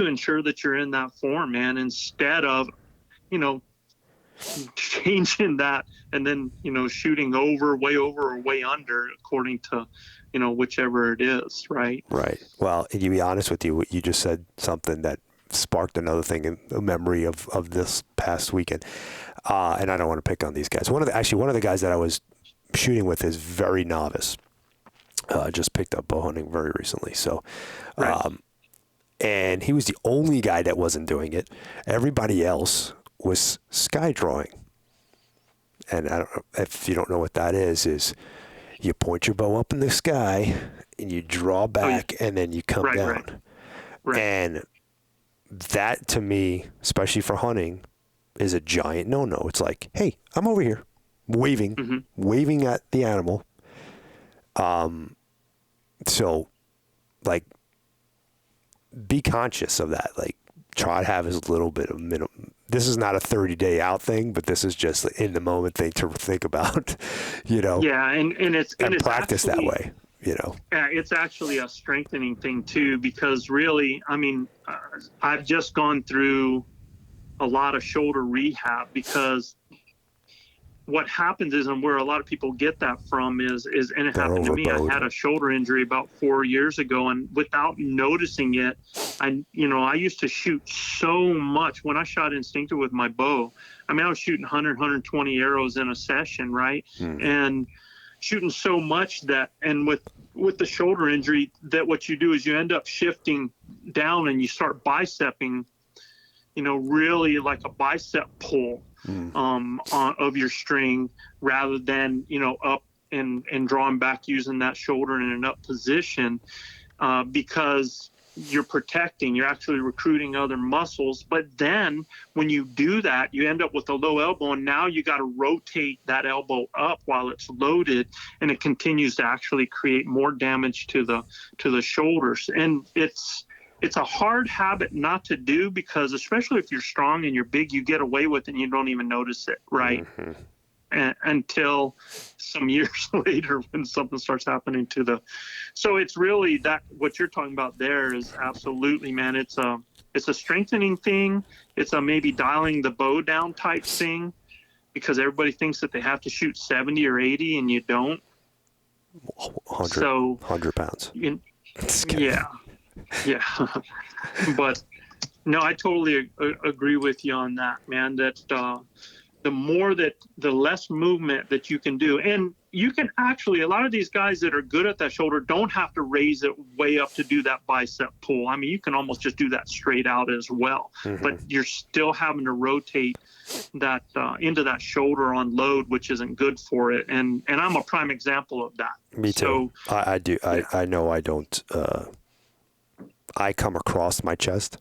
ensure that you're in that form, man. Instead of, changing that and then shooting over, or way under, according to whichever it is, right? Well, and to be honest with you, you just said something that sparked another thing in the memory of this past weekend, and I don't want to pick on these guys. One of the guys that I was shooting with is very novice, just picked up bow hunting very recently, so and he was the only guy that wasn't doing it. Everybody else was sky drawing. And I don't know if you don't know what that is you point your bow up in the sky and you draw back and then you come down. Right. And that, to me, especially for hunting, is a giant no-no. It's like, hey, I'm over here waving at the animal. So, like, be conscious of that. Like, try to have as little bit of minimum. This is not a 30-day out thing, but this is just in the moment thing to think about, Yeah, and it's practice actually, that way, Yeah, it's actually a strengthening thing too, because really, I've just gone through a lot of shoulder rehab, because what happens is, and where a lot of people get that from is, and it happened to me. I had a shoulder injury about 4 years ago, and without noticing it, I used to shoot so much when I shot instinctive with my bow. I was shooting 100, 120 arrows in a session, right? And shooting so much that, and with the shoulder injury, that what you do is you end up shifting down and you start bicepping, really like a bicep pull. Of your string, rather than up and drawing back using that shoulder in an up position, because you're actually recruiting other muscles. But then when you do that, you end up with a low elbow, and now you got to rotate that elbow up while it's loaded, and it continues to actually create more damage to the shoulders. And it's a hard habit not to do, because especially if you're strong and you're big, you get away with it and you don't even notice it, right? Until some years later when something starts happening so it's really that what you're talking about there is absolutely, man. It's a strengthening thing. It's a maybe dialing the bow down type thing, because everybody thinks that they have to shoot 70 or 80 and you don't. 100 pounds. Yeah. But no, I totally agree with you on that, man, that the less movement that you can do, and you can actually, a lot of these guys that are good at that shoulder don't have to raise it way up to do that bicep pull. You can almost just do that straight out as well, but you're still having to rotate that into that shoulder on load, which isn't good for it. And I'm a prime example of that. Me too. So, I do. Yeah. I know I don't, I come across my chest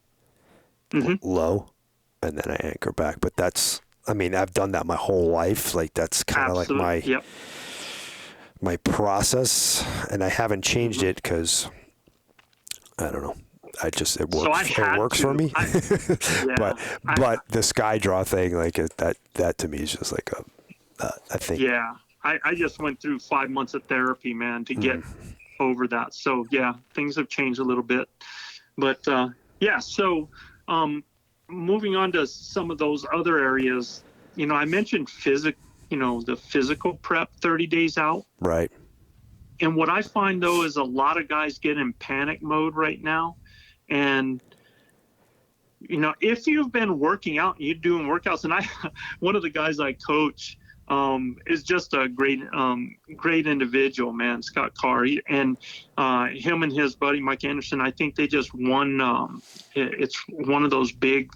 low, and then I anchor back. But that's, I've done that my whole life. Like, that's kind of like my process, and I haven't changed it because, I don't know. It works for me. But the sky draw thing, like that to me is just like I think. Yeah, I just went through 5 months of therapy, man, to get over that. So yeah, things have changed a little bit, but so moving on to some of those other areas, I mentioned the physical prep 30 days out, right? And what I find though is a lot of guys get in panic mode right now, and if you've been working out and you're doing workouts, and one of the guys I coach is just a great individual, man, Scott Carr, and him and his buddy Mike Anderson, I think they just won. It's one of those big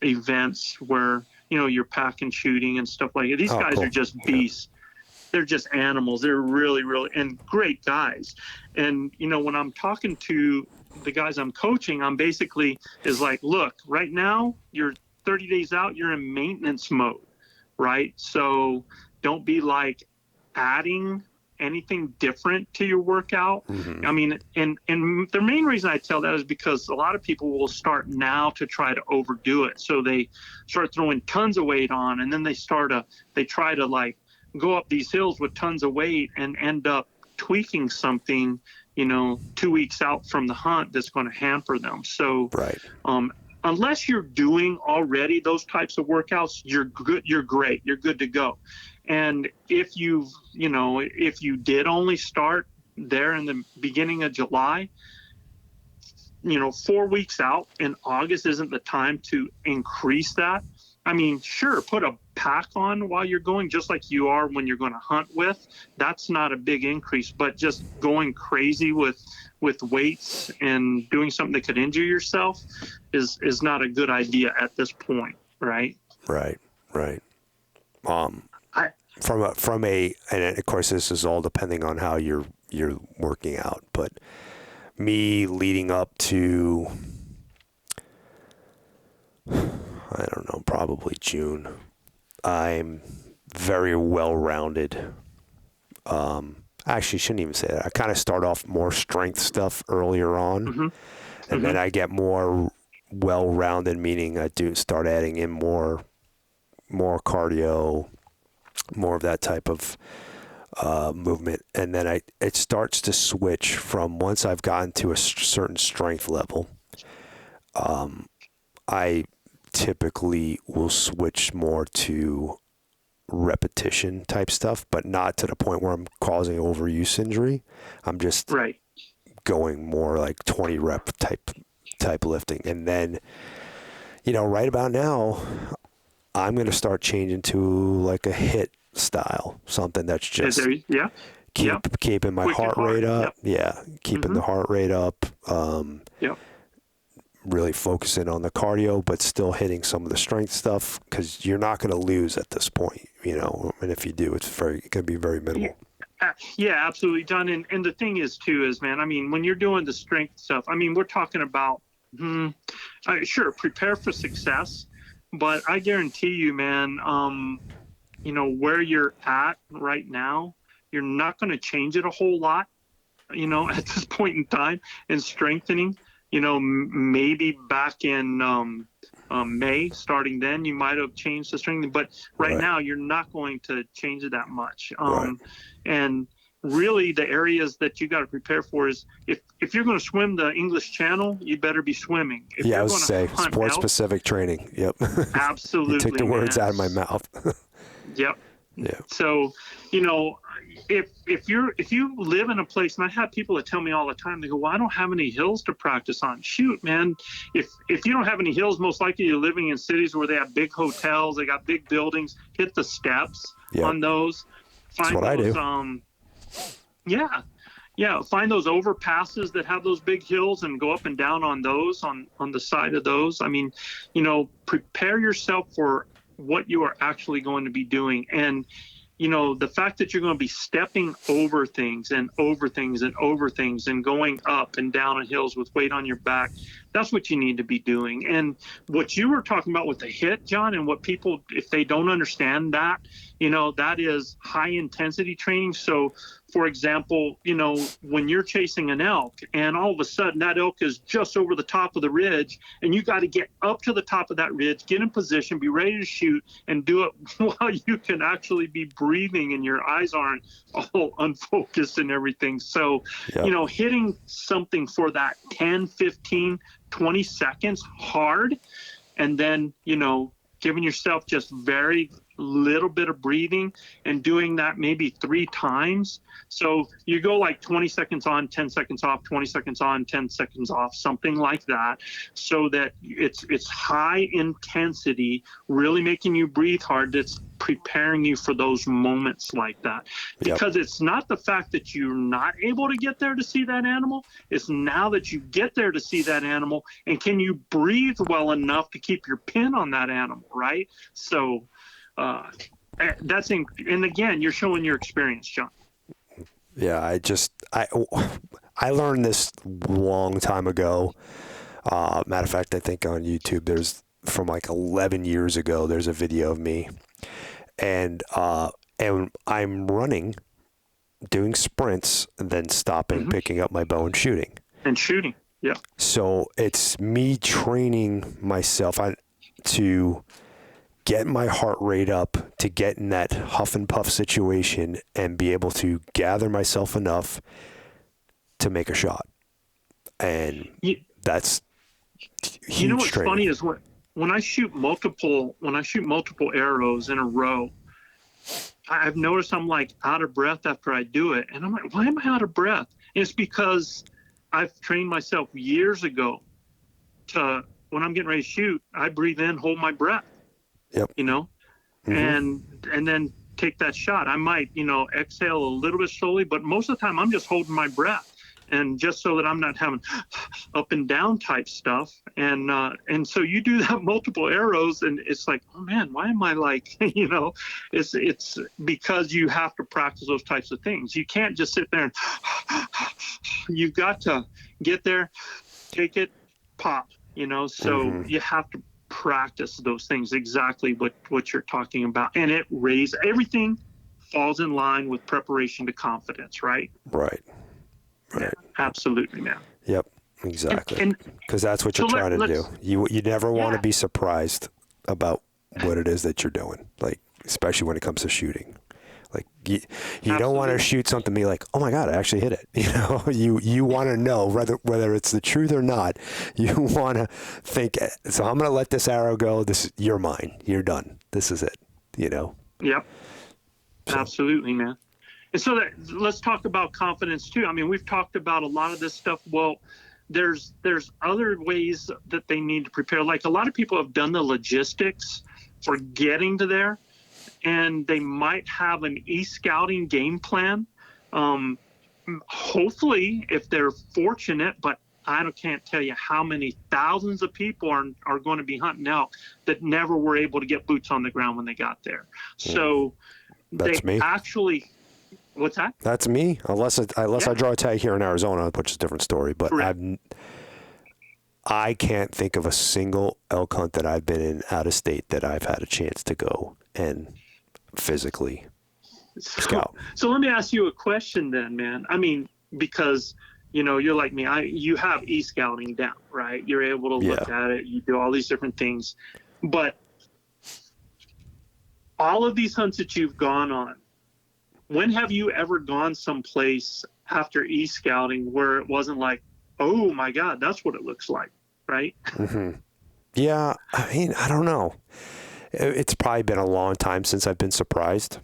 events where you're pack and shooting and stuff like that. These guys are just beasts. they're just animals. They're really, really, and great guys. And, you know, when I'm talking to the guys I'm coaching, I'm basically is like, look, right now you're 30 days out, you're in maintenance mode, right? So don't be like adding anything different to your workout. I mean, and the main reason I tell that is because a lot of people will start now to try to overdo it. So they start throwing tons of weight on, and then they try to like go up these hills with tons of weight and end up tweaking something, you know, 2 weeks out from the hunt that's going to hamper them. So right. Unless you're doing already those types of workouts, you're good. You're great. You're good to go. And if you did only start there in the beginning of July, you know, 4 weeks out in August isn't the time to increase that. I mean, sure, put a pack on while you're going, just like you are when you're going to hunt with. That's not a big increase, but just going crazy with weights and doing something that could injure yourself is not a good idea at this point, right? Right. And of course this is all depending on how you're working out, but me leading up to, I don't know, probably June, I'm very well-rounded. Actually, shouldn't even say that. I kind of start off more strength stuff earlier on, and then I get more well-rounded, meaning I do start adding in more cardio, more of that type of movement, and then it starts to switch from once I've gotten to a certain strength level. I typically will switch more to repetition type stuff, but not to the point where I'm causing overuse injury. I'm just going more like 20 rep type lifting, and then, you know, right about now, I'm going to start changing to like a HIIT style, something that's just keeping my heart rate up. Keeping the heart rate up. Really focusing on the cardio, but still hitting some of the strength stuff, because you're not going to lose at this point, you know. And if you do, it's going to be very minimal. Yeah, absolutely, John. And the thing is too is, man, I mean, when you're doing the strength stuff, I mean, we're talking about sure, prepare for success, but I guarantee you, man, you know, where you're at right now, you're not going to change it a whole lot, you know, at this point in time. And strengthening, you know, maybe back in May, starting then, you might have changed the strengthening, but right now you're not going to change it that much. And really the areas that you got to prepare for is if you're going to swim the English Channel, you better be swimming. If I was going to say sport specific training. Yep. Absolutely. You took the words out of my mouth. Yep. Yeah. So, you know, if you live in a place, and I have people that tell me all the time, they go, well, I don't have any hills to practice on. Shoot, man, if you don't have any hills, most likely you're living in cities where they have big hotels, they got big buildings. Hit the steps on those. That's what I do. Find those overpasses that have those big hills and go up and down on those, on the side of those. I mean, you know, prepare yourself for what you are actually going to be doing. And, you know, the fact that you're going to be stepping over things and over things and over things and going up and down on hills with weight on your back, that's what you need to be doing. And what you were talking about with the HIIT, John, and what people, if they don't understand that, you know, that is high intensity training. So, for example, you know, when you're chasing an elk and all of a sudden that elk is just over the top of the ridge and you got to get up to the top of that ridge, get in position, be ready to shoot, and do it while you can actually be breathing and your eyes aren't all unfocused and everything. So, you know, hitting something for that 10, 15, 20 seconds hard, and then, you know, giving yourself just very little bit of breathing and doing that maybe 3 times. So you go like 20 seconds on, 10 seconds off, 20 seconds on, 10 seconds off, something like that, so that it's high intensity, really making you breathe hard. That's preparing you for those moments like that. Because it's not the fact that you're not able to get there to see that animal. It's now that you get there to see that animal, and can you breathe well enough to keep your pin on that animal, right? So And again, you're showing your experience, John. Yeah, I learned this long time ago. Matter of fact, I think on YouTube there's from like 11 years ago. There's a video of me, and I'm running, doing sprints, and then stopping, picking up my bow and shooting. Yeah. So it's me training myself to get my heart rate up, to get in that huff and puff situation and be able to gather myself enough to make a shot. And that's huge. You know what's training. funny is when I shoot multiple arrows in a row, I've noticed I'm like out of breath after I do it. And I'm like, why am I out of breath? And it's because I've trained myself years ago to, when I'm getting ready to shoot, I breathe in, hold my breath. Yep. You know, and then take that shot. I might, exhale a little bit slowly, but most of the time I'm just holding my breath, and just so that I'm not having up and down type stuff. And so you do that multiple arrows, and it's like, oh man, why am I like, it's because you have to practice those types of things. You can't just sit there and you've got to get there, take it, pop, so you have to practice those things, exactly what you're talking about. And everything falls in line with preparation to confidence, right? Right. Yeah, absolutely, man. Yep, exactly. Because that's what you're trying to do. You never want to be surprised about what it is that you're doing, like, especially when it comes to shooting. Like, you don't want to shoot something and be like, oh my God, I actually hit it. You want to know whether it's the truth or not. You want to think, so I'm going to let this arrow go. You're mine. You're done. This is it. Yep. So. Absolutely, man. And so let's talk about confidence too. I mean, we've talked about a lot of this stuff. Well, there's other ways that they need to prepare. Like, a lot of people have done the logistics for getting to there, and they might have an e-scouting game plan. Hopefully, if they're fortunate, but I can't tell you how many thousands of people are going to be hunting out that never were able to get boots on the ground when they got there. So that's me. Actually, what's that? That's me. Unless I draw a tag here in Arizona, which is a different story. But I can't think of a single elk hunt that I've been in out of state that I've had a chance to go and physically scout. So let me ask you a question then, man. I mean, because you're like me. You have e-scouting down, right? You're able to look at it. You do all these different things, but all of these hunts that you've gone on, when have you ever gone someplace after e-scouting where it wasn't like, oh my God, that's what it looks like, right? Yeah, I mean, I don't know. It's probably been a long time since I've been surprised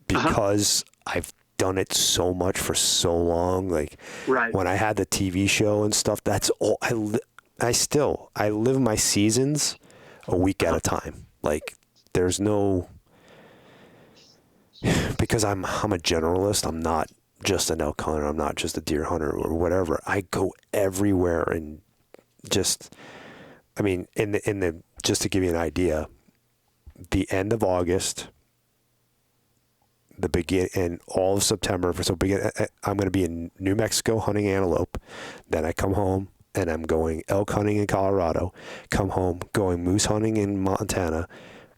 because I've done it so much for so long. Like when I had the TV show and stuff, that's all I live my seasons a week at a time. Like, there's no, because I'm a generalist. I'm not just an elk hunter. I'm not just a deer hunter or whatever. I go everywhere, and just, I mean, just to give you an idea, the end of August, and all of September. I'm going to be in New Mexico hunting antelope. Then I come home and I'm going elk hunting in Colorado. Come home, going moose hunting in Montana.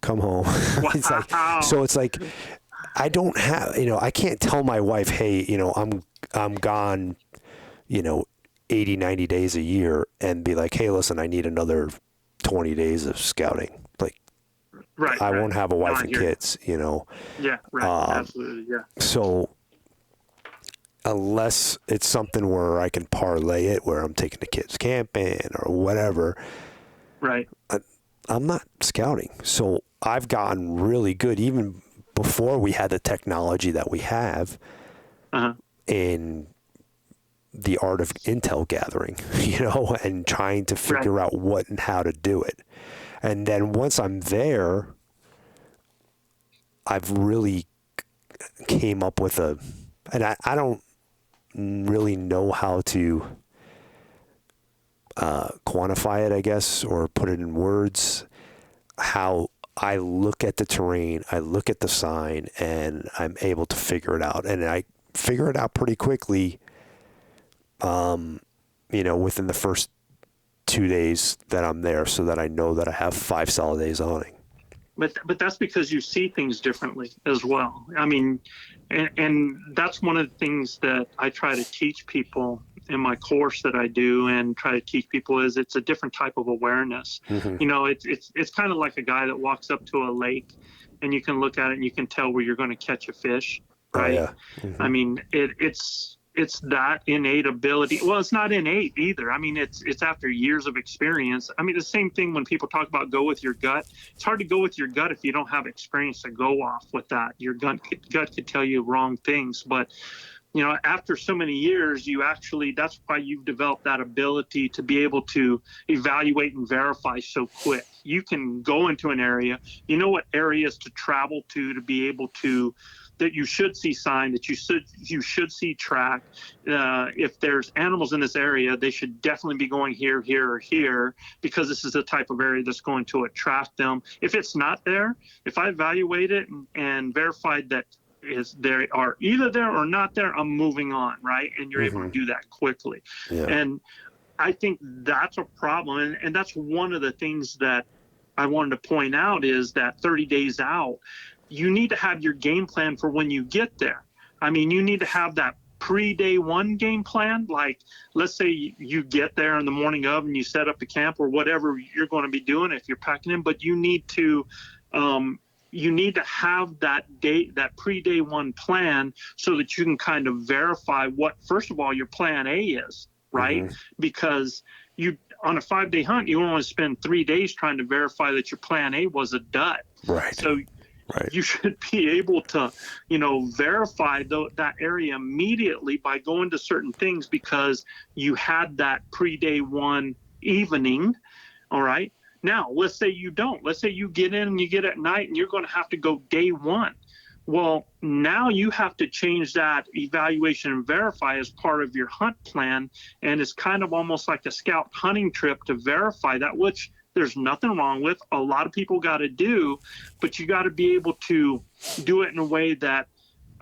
Come home. Wow. It's like I don't have, I can't tell my wife, hey, I'm gone, 80, 90 days a year, and be like, hey, listen, I need another 20 days of scouting. Like, I won't have a wife and kids, Yeah, right. Absolutely, yeah. So unless it's something where I can parlay it, where I'm taking the kids camping or whatever, right? I'm not scouting. So I've gotten really good, even before we had the technology that we have in the art of intel gathering, and trying to figure out what and how to do it. And then once I'm there, I've really came up with and I don't really know how to quantify it, I guess, or put it in words, how I look at the terrain, I look at the sign, and I'm able to figure it out. And I figure it out pretty quickly, within the first 2 days that I'm there, so that I know that I have 5 solid days of hunting. But that's because you see things differently as well. I mean, and that's one of the things that I try to teach people in my course that I do, and try to teach people, is it's a different type of awareness. It's kind of like a guy that walks up to a lake, and you can look at it and you can tell where you're going to catch a fish, right? Oh, yeah. I mean, it's that innate ability. Well, it's not innate either. I mean, it's after years of experience. I mean, the same thing when people talk about go with your gut. It's hard to go with your gut if you don't have experience to go off with that. Your gut could tell you wrong things. But, after so many years, that's why you've developed that ability to be able to evaluate and verify so quick. You can go into an area, what areas to travel to be able to, that you should see sign, that you should see track. If there's animals in this area, they should definitely be going here, here, or here, because this is the type of area that's going to attract them. If it's not there, if I evaluate it and verified that they are either there or not there, I'm moving on, right? And you're able to do that quickly. Yeah. And I think that's a problem. And that's one of the things that I wanted to point out, is that 30 days out, you need to have your game plan for when you get there. I mean, you need to have that pre-day one game plan. Like, let's say you get there in the morning of and you set up the camp or whatever you're going to be doing if you're packing in, but you need to have that pre-day one plan, so that you can kind of verify what, first of all, your plan A is, right? Because on a 5-day hunt, you only spend 3 days trying to verify that your plan A was a dud. Right. So you should be able to, verify that area immediately by going to certain things, because you had that pre-day one evening. All right. Now, let's say you don't. Let's say you get in and you get at night and you're going to have to go day one. Well, now you have to change that evaluation and verify as part of your hunt plan. And it's kind of almost like a scout hunting trip to verify that, which there's nothing wrong with. A lot of people got to do, but you got to be able to do it in a way that,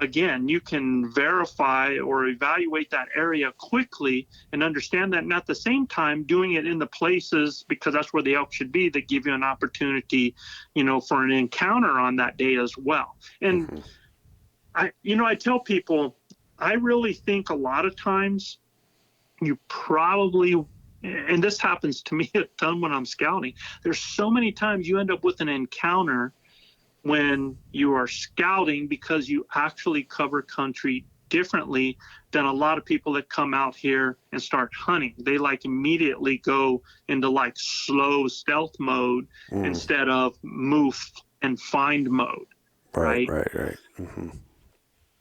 again, you can verify or evaluate that area quickly and understand that, and at the same time doing it in the places, because that's where the elk should be, that give you an opportunity, for an encounter on that day as well. And I tell people, I really think a lot of times you probably, and this happens to me a ton when I'm scouting, there's so many times you end up with an encounter when you are scouting, because you actually cover country differently than a lot of people that come out here and start hunting. They immediately go into slow stealth mode instead of move and find mode. Right.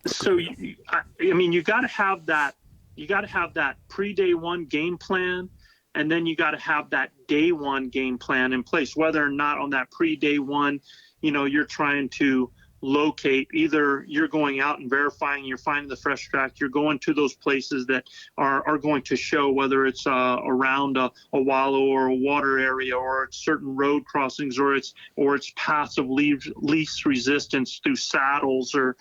So you got to have that. You got to have that pre-day one game plan, and then you got to have that day one game plan in place, whether or not on that pre-day one, you're trying to locate, either you're going out and verifying, you're finding the fresh track, you're going to those places that are going to show, whether it's around a wallow or a water area, or it's certain road crossings, or it's paths of least resistance through saddles or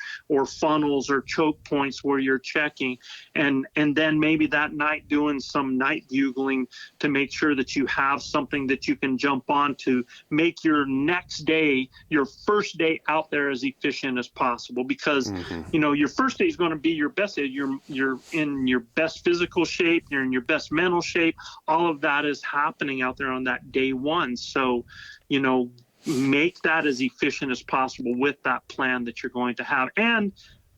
funnels or choke points where you're checking, and then maybe that night doing some night bugling to make sure that you have something that you can jump on to make your next day, your first day out there, as efficient as possible, because your first day is going to be your best day. You're in your best physical shape, you're in your best mental shape. All of that is happening out there on that day one. So make that as efficient as possible with that plan that you're going to have. And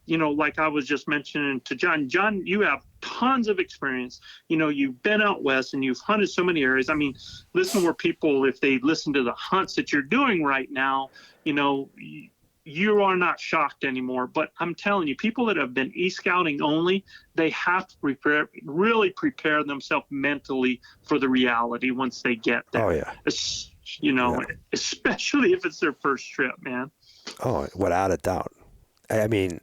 like I was just mentioning to John, you have tons of experience. You've been out west and you've hunted so many areas. I mean, listen where people, if they listen to the hunts that you're doing right now, you are not shocked anymore. But I'm telling you, people that have been e-scouting only, they have to really prepare themselves mentally for the reality once they get there. Oh, yeah. Especially if it's their first trip, man. Oh, without a doubt. I mean,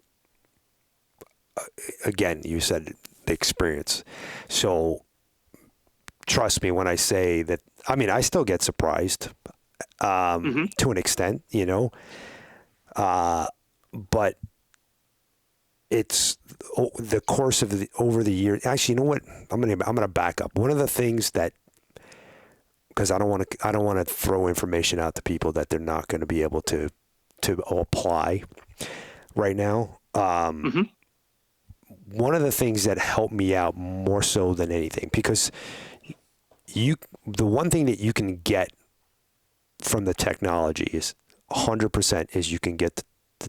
again, you said the experience. So trust me when I say that, I mean, I still get surprised. to an extent, but it's the course of over the years. Actually, you know what? I'm gonna back up. One of the things that, because I don't want to throw information out to people that they're not going to be able to apply right now. One of the things that helped me out more so than anything, because the one thing that you can get from the technology is 100% is you can get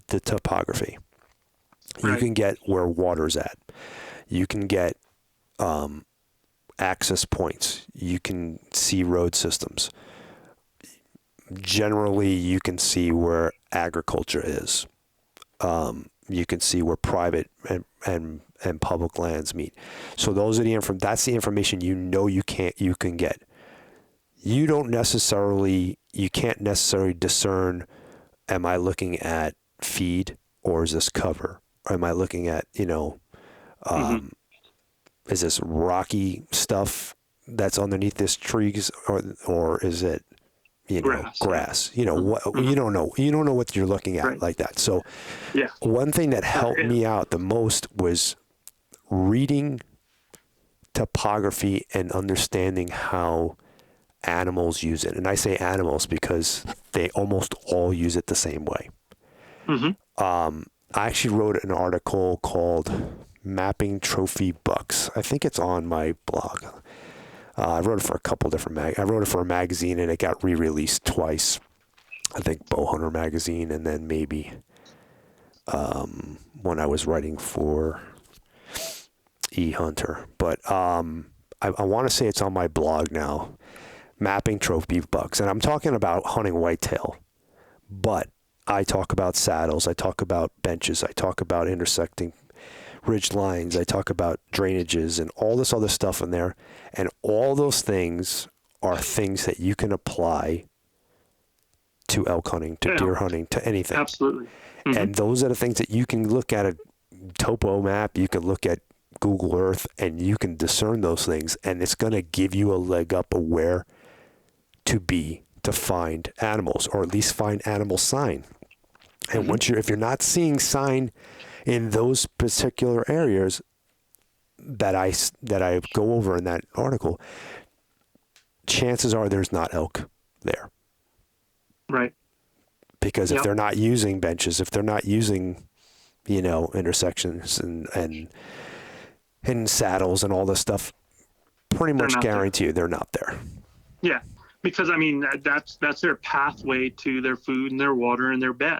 the topography. Right. You can get where water's at. You can get access points. You can see road systems. Generally, you can see where agriculture is. You can see where private and public lands meet. So those are that's the information you can get. You can't necessarily discern, am I looking at feed or is this cover? Or am I looking at, is this rocky stuff that's underneath this trees or is it, grass? You don't know. You don't know what you're looking at like that. So one thing that helped me out the most was reading topography and understanding how animals use it. And I say animals because they almost all use it the same way. I actually wrote an article called Mapping Trophy Bucks. I think it's on my blog. I wrote it for a couple different I wrote it for a magazine and it got re-released twice. I think Bowhunter magazine and then maybe when I was writing for eHunter. But I want to say it's on my blog now, Mapping Trophy Bucks. And I'm talking about hunting whitetail. But I talk about saddles, I talk about benches, I talk about intersecting ridge lines, I talk about drainages and all this other stuff in there. And all those things are things that you can apply to elk hunting, to deer hunting, to anything. Absolutely. And those are the things that you can look at a topo map, you can look at Google Earth, and you can discern those things. And it's going to give you a leg up of where to be to find animals, or at least find animal sign. And if you're not seeing sign in those particular areas that I go over in that article, chances are there's not elk there. Right. Because if they're not using benches, if they're not using, intersections and saddles and all this stuff, pretty much guarantee you they're not there. Yeah. Because that's their pathway to their food and their water and their bed.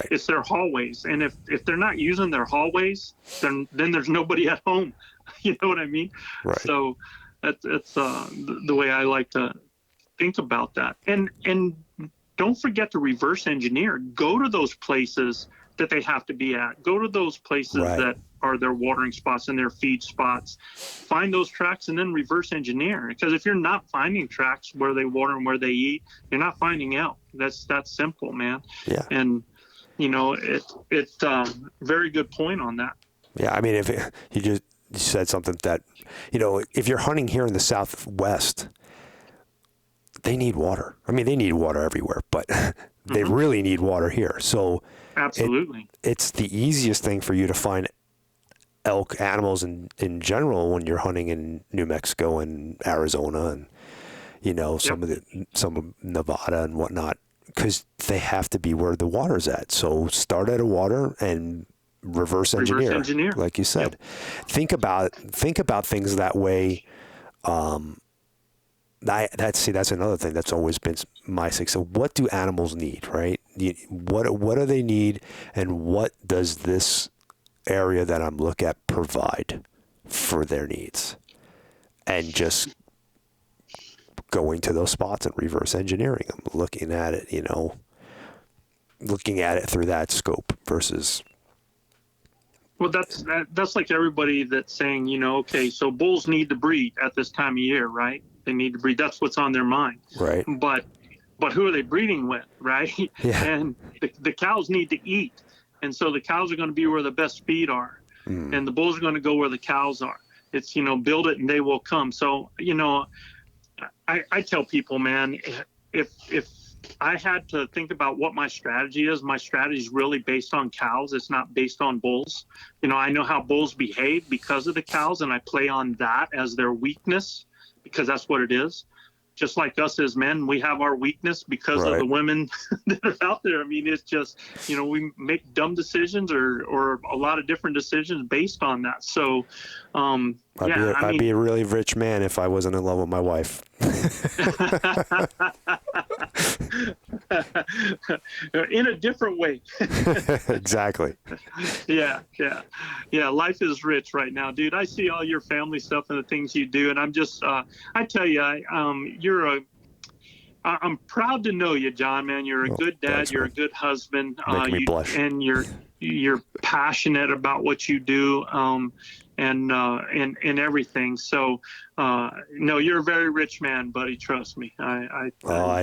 It's their hallways, and if they're not using their hallways, then there's nobody at home. You know what I mean? Right. So that's the way I like to think about that. And don't forget to reverse engineer. Go to those places that they have to be at. Go to those places that are their watering spots and their feed spots. Find those tracks and then reverse engineer. Because if you're not finding tracks where they water and where they eat, you're not finding elk. That's simple, man. Yeah. And it's very good point on that. Yeah, if you just said something that, if you're hunting here in the Southwest, they need water. They need water everywhere, but they really need water here. So absolutely, it's the easiest thing for you to find elk animals in general when you're hunting in New Mexico and Arizona and some of Nevada and whatnot, because they have to be where the water's at. So start at a water and reverse engineer, like you said. Think about things that way. That's another thing that's always been my success. So what do animals need, right? What do they need, and what does this area that I'm looking at provide for their needs? And just going to those spots and reverse engineering them, looking at it through that scope versus. Well, that's like everybody that's saying, okay, so bulls need to breed at this time of year, right? They need to breed. That's what's on their mind. Right. But who are they breeding with, right? Yeah. And the cows need to eat. And so the cows are going to be where the best feed are. And the bulls are going to go where the cows are. It's, build it and they will come. So, I tell people, man, if I had to think about what my strategy is. My strategy is really based on cows. It's not based on bulls. I know how bulls behave because of the cows, and I play on that as their weakness because that's what it is. Just like us as men, we have our weakness because of the women that are out there. I mean, it's just, we make dumb decisions or a lot of different decisions based on that. So, I'd be a really rich man if I wasn't in love with my wife. In a different way. Exactly. Yeah. Life is rich right now, dude. I see all your family stuff and the things you do, and I'm just, I tell you, I'm proud to know you, John. Man, you're a good dad. Thanks, you're man. a good husband. Making me blush. And you're passionate about what you do. And everything. So, no, you're a very rich man, buddy. Trust me. I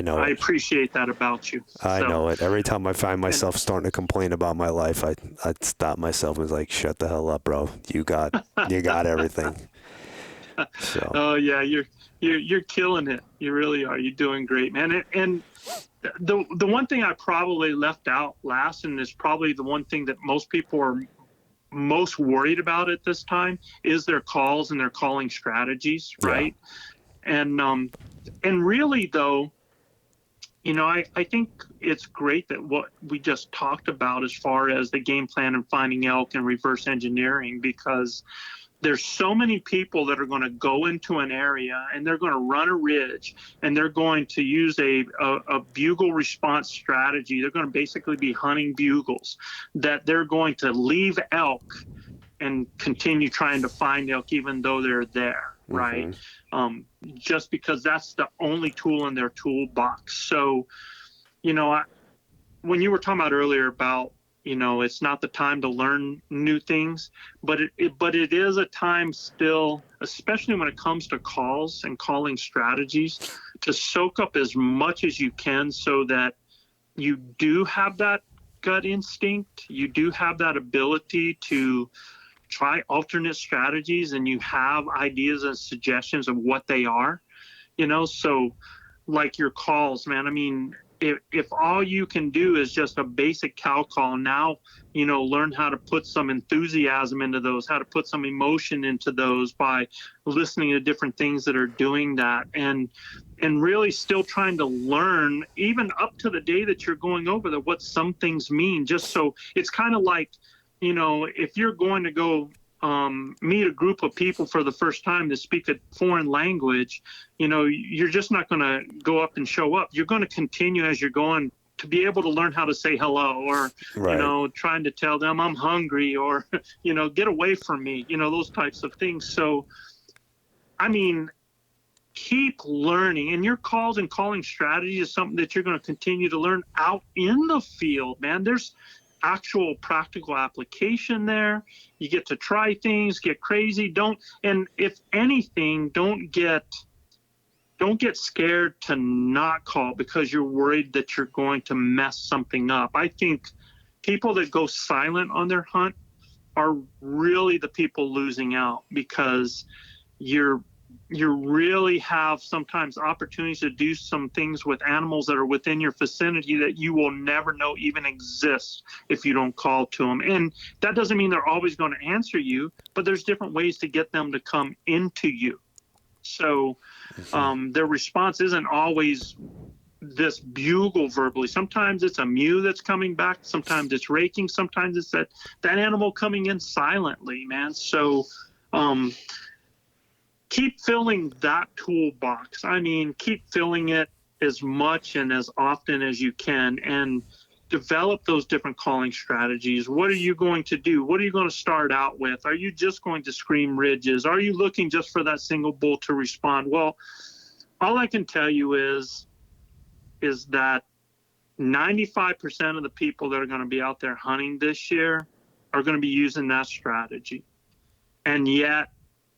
know. I appreciate that about you. I know it. Every time I find myself starting to complain about my life, I'd stop myself and was like, "Shut the hell up, bro. You got everything." So. Oh yeah, you're killing it. You really are. You're doing great, man. And the one thing I probably left out last, and is probably the one thing that most people are most worried about at this time, is their calls and their calling strategies, right? Yeah. And really though, I think it's great that what we just talked about as far as the game plan and finding elk and reverse engineering, because there's so many people that are going to go into an area and they're going to run a ridge and they're going to use a bugle response strategy. They're going to basically be hunting bugles, that they're going to leave elk and continue trying to find elk even though they're there, right? Just because that's the only tool in their toolbox. So, when you were talking about earlier about, it's not the time to learn new things, but it is a time still, especially when it comes to calls and calling strategies, to soak up as much as you can so that you do have that gut instinct, you do have that ability to try alternate strategies, and you have ideas and suggestions of what they are, so like your calls, man. I mean, if all you can do is just a basic cow call, now, learn how to put some enthusiasm into those, how to put some emotion into those by listening to different things that are doing that, and really still trying to learn, even up to the day that you're going over there, what some things mean. Just so it's kind of like, if you're going to go meet a group of people for the first time to speak a foreign language, you're just not going to go up and show up. You're going to continue as you're going to be able to learn how to say hello, or, trying to tell them I'm hungry, or, get away from me, those types of things. So, I mean, keep learning, and your calls and calling strategy is something that you're going to continue to learn out in the field, man. There's actual practical application there. You get to try things, get crazy. And if anything, don't get scared to not call because you're worried that you're going to mess something up. I think people that go silent on their hunt are really the people losing out, because you really have sometimes opportunities to do some things with animals that are within your vicinity that you will never know even exist if you don't call to them. And that doesn't mean they're always going to answer you, but there's different ways to get them to come into you. So their response isn't always this bugle verbally. Sometimes it's a mew that's coming back. Sometimes it's raking. Sometimes it's that animal coming in silently, man. So, keep filling that toolbox. I mean, keep filling it as much and as often as you can, and develop those different calling strategies. What are you going to do? What are you going to start out with? Are you just going to scream ridges? Are you looking just for that single bull to respond? Well, all I can tell you is that 95% of the people that are going to be out there hunting this year are going to be using that strategy. And yet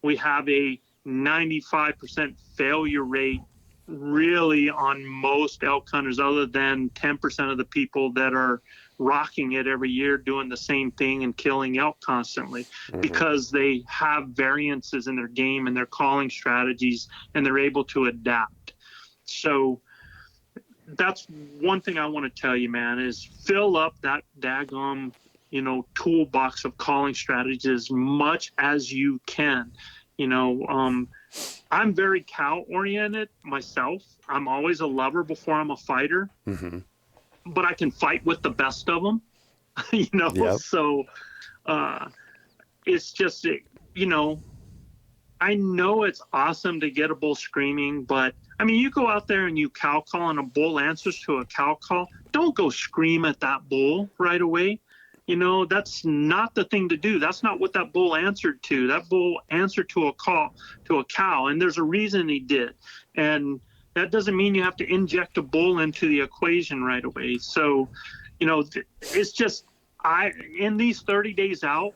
we have a 95% failure rate really on most elk hunters, other than 10% of the people that are rocking it every year, doing the same thing and killing elk constantly, because they have variances in their game and their calling strategies, and they're able to adapt. So that's one thing I want to tell you, man, is fill up that daggum, toolbox of calling strategies as much as you can. I'm very cow oriented myself. I'm always a lover before I'm a fighter, but I can fight with the best of them, Yep. So it's just, I know it's awesome to get a bull screaming, but I mean, you go out there and you cow call and a bull answers to a cow call. Don't go scream at that bull right away. That's not the thing to do. That's not what that bull answered to. That bull answered to a call to a cow, and there's a reason he did. And that doesn't mean you have to inject a bull into the equation right away. So, it's just, in these 30 days out,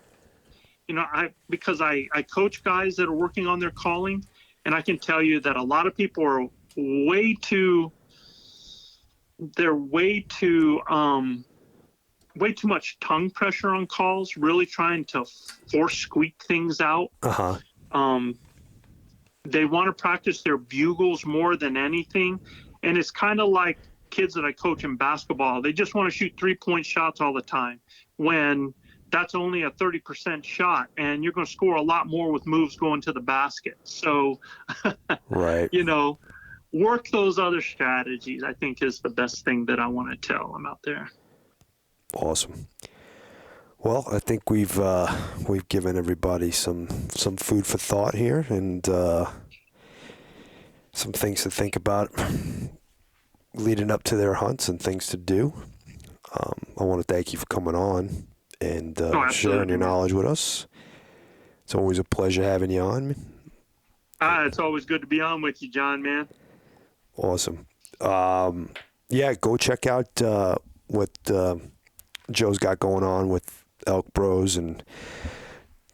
because I coach guys that are working on their calling, and I can tell you that a lot of people are way too much tongue pressure on calls, really trying to force squeak things out. They want to practice their bugles more than anything. And it's kind of like kids that I coach in basketball. They just want to shoot 3-point shots all the time, when that's only a 30% shot, and you're going to score a lot more with moves going to the basket. So, right. Work those other strategies, I think, is the best thing that I want to tell them out there. Awesome. Well, I think we've given everybody some food for thought here, and some things to think about leading up to their hunts and things to do. I want to thank you for coming on and sharing your knowledge with us. It's always a pleasure having you on. It's always good to be on with you, John, man. Awesome. Go check out what Joe's got going on with ElkBros and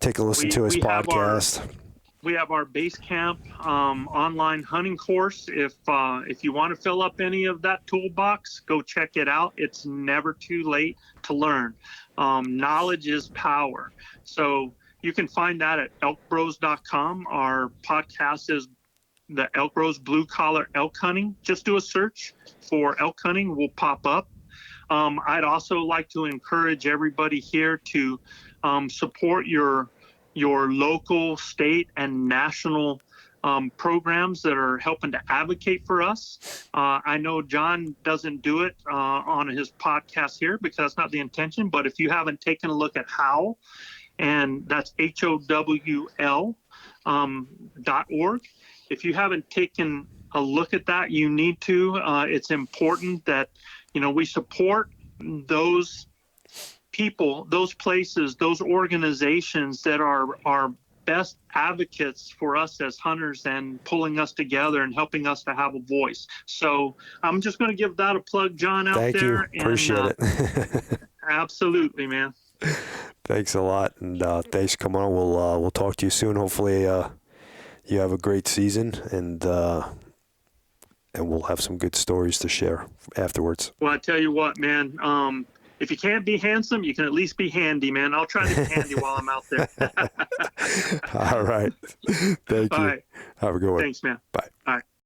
take a listen to his podcast. We have our base camp online hunting course. If you want to fill up any of that toolbox, go check it out. It's never too late to learn. Knowledge is power. So you can find that at ElkBros.com. Our podcast is the ElkBros Blue Collar Elk Hunting. Just do a search for elk hunting, will pop up. I'd also like to encourage everybody here to support your local, state, and national programs that are helping to advocate for us. I know John doesn't do it on his podcast here because that's not the intention, but if you haven't taken a look at HOWL, and that's HOWL.org, if you haven't taken a look at that, you need to. It's important that we support those people, those places, those organizations that are best advocates for us as hunters and pulling us together and helping us to have a voice. So I'm just going to give that a plug, John, out Thank there. Thank you. Appreciate it. Absolutely, man. Thanks a lot, and thanks for coming on. We'll talk to you soon. Hopefully you have a great season, and we'll have some good stories to share afterwards. Well, I tell you what, man, if you can't be handsome, you can at least be handy, man. I'll try to be handy while I'm out there. All right. Thank you. All right. Have a good one. Thanks, man. Bye. All right.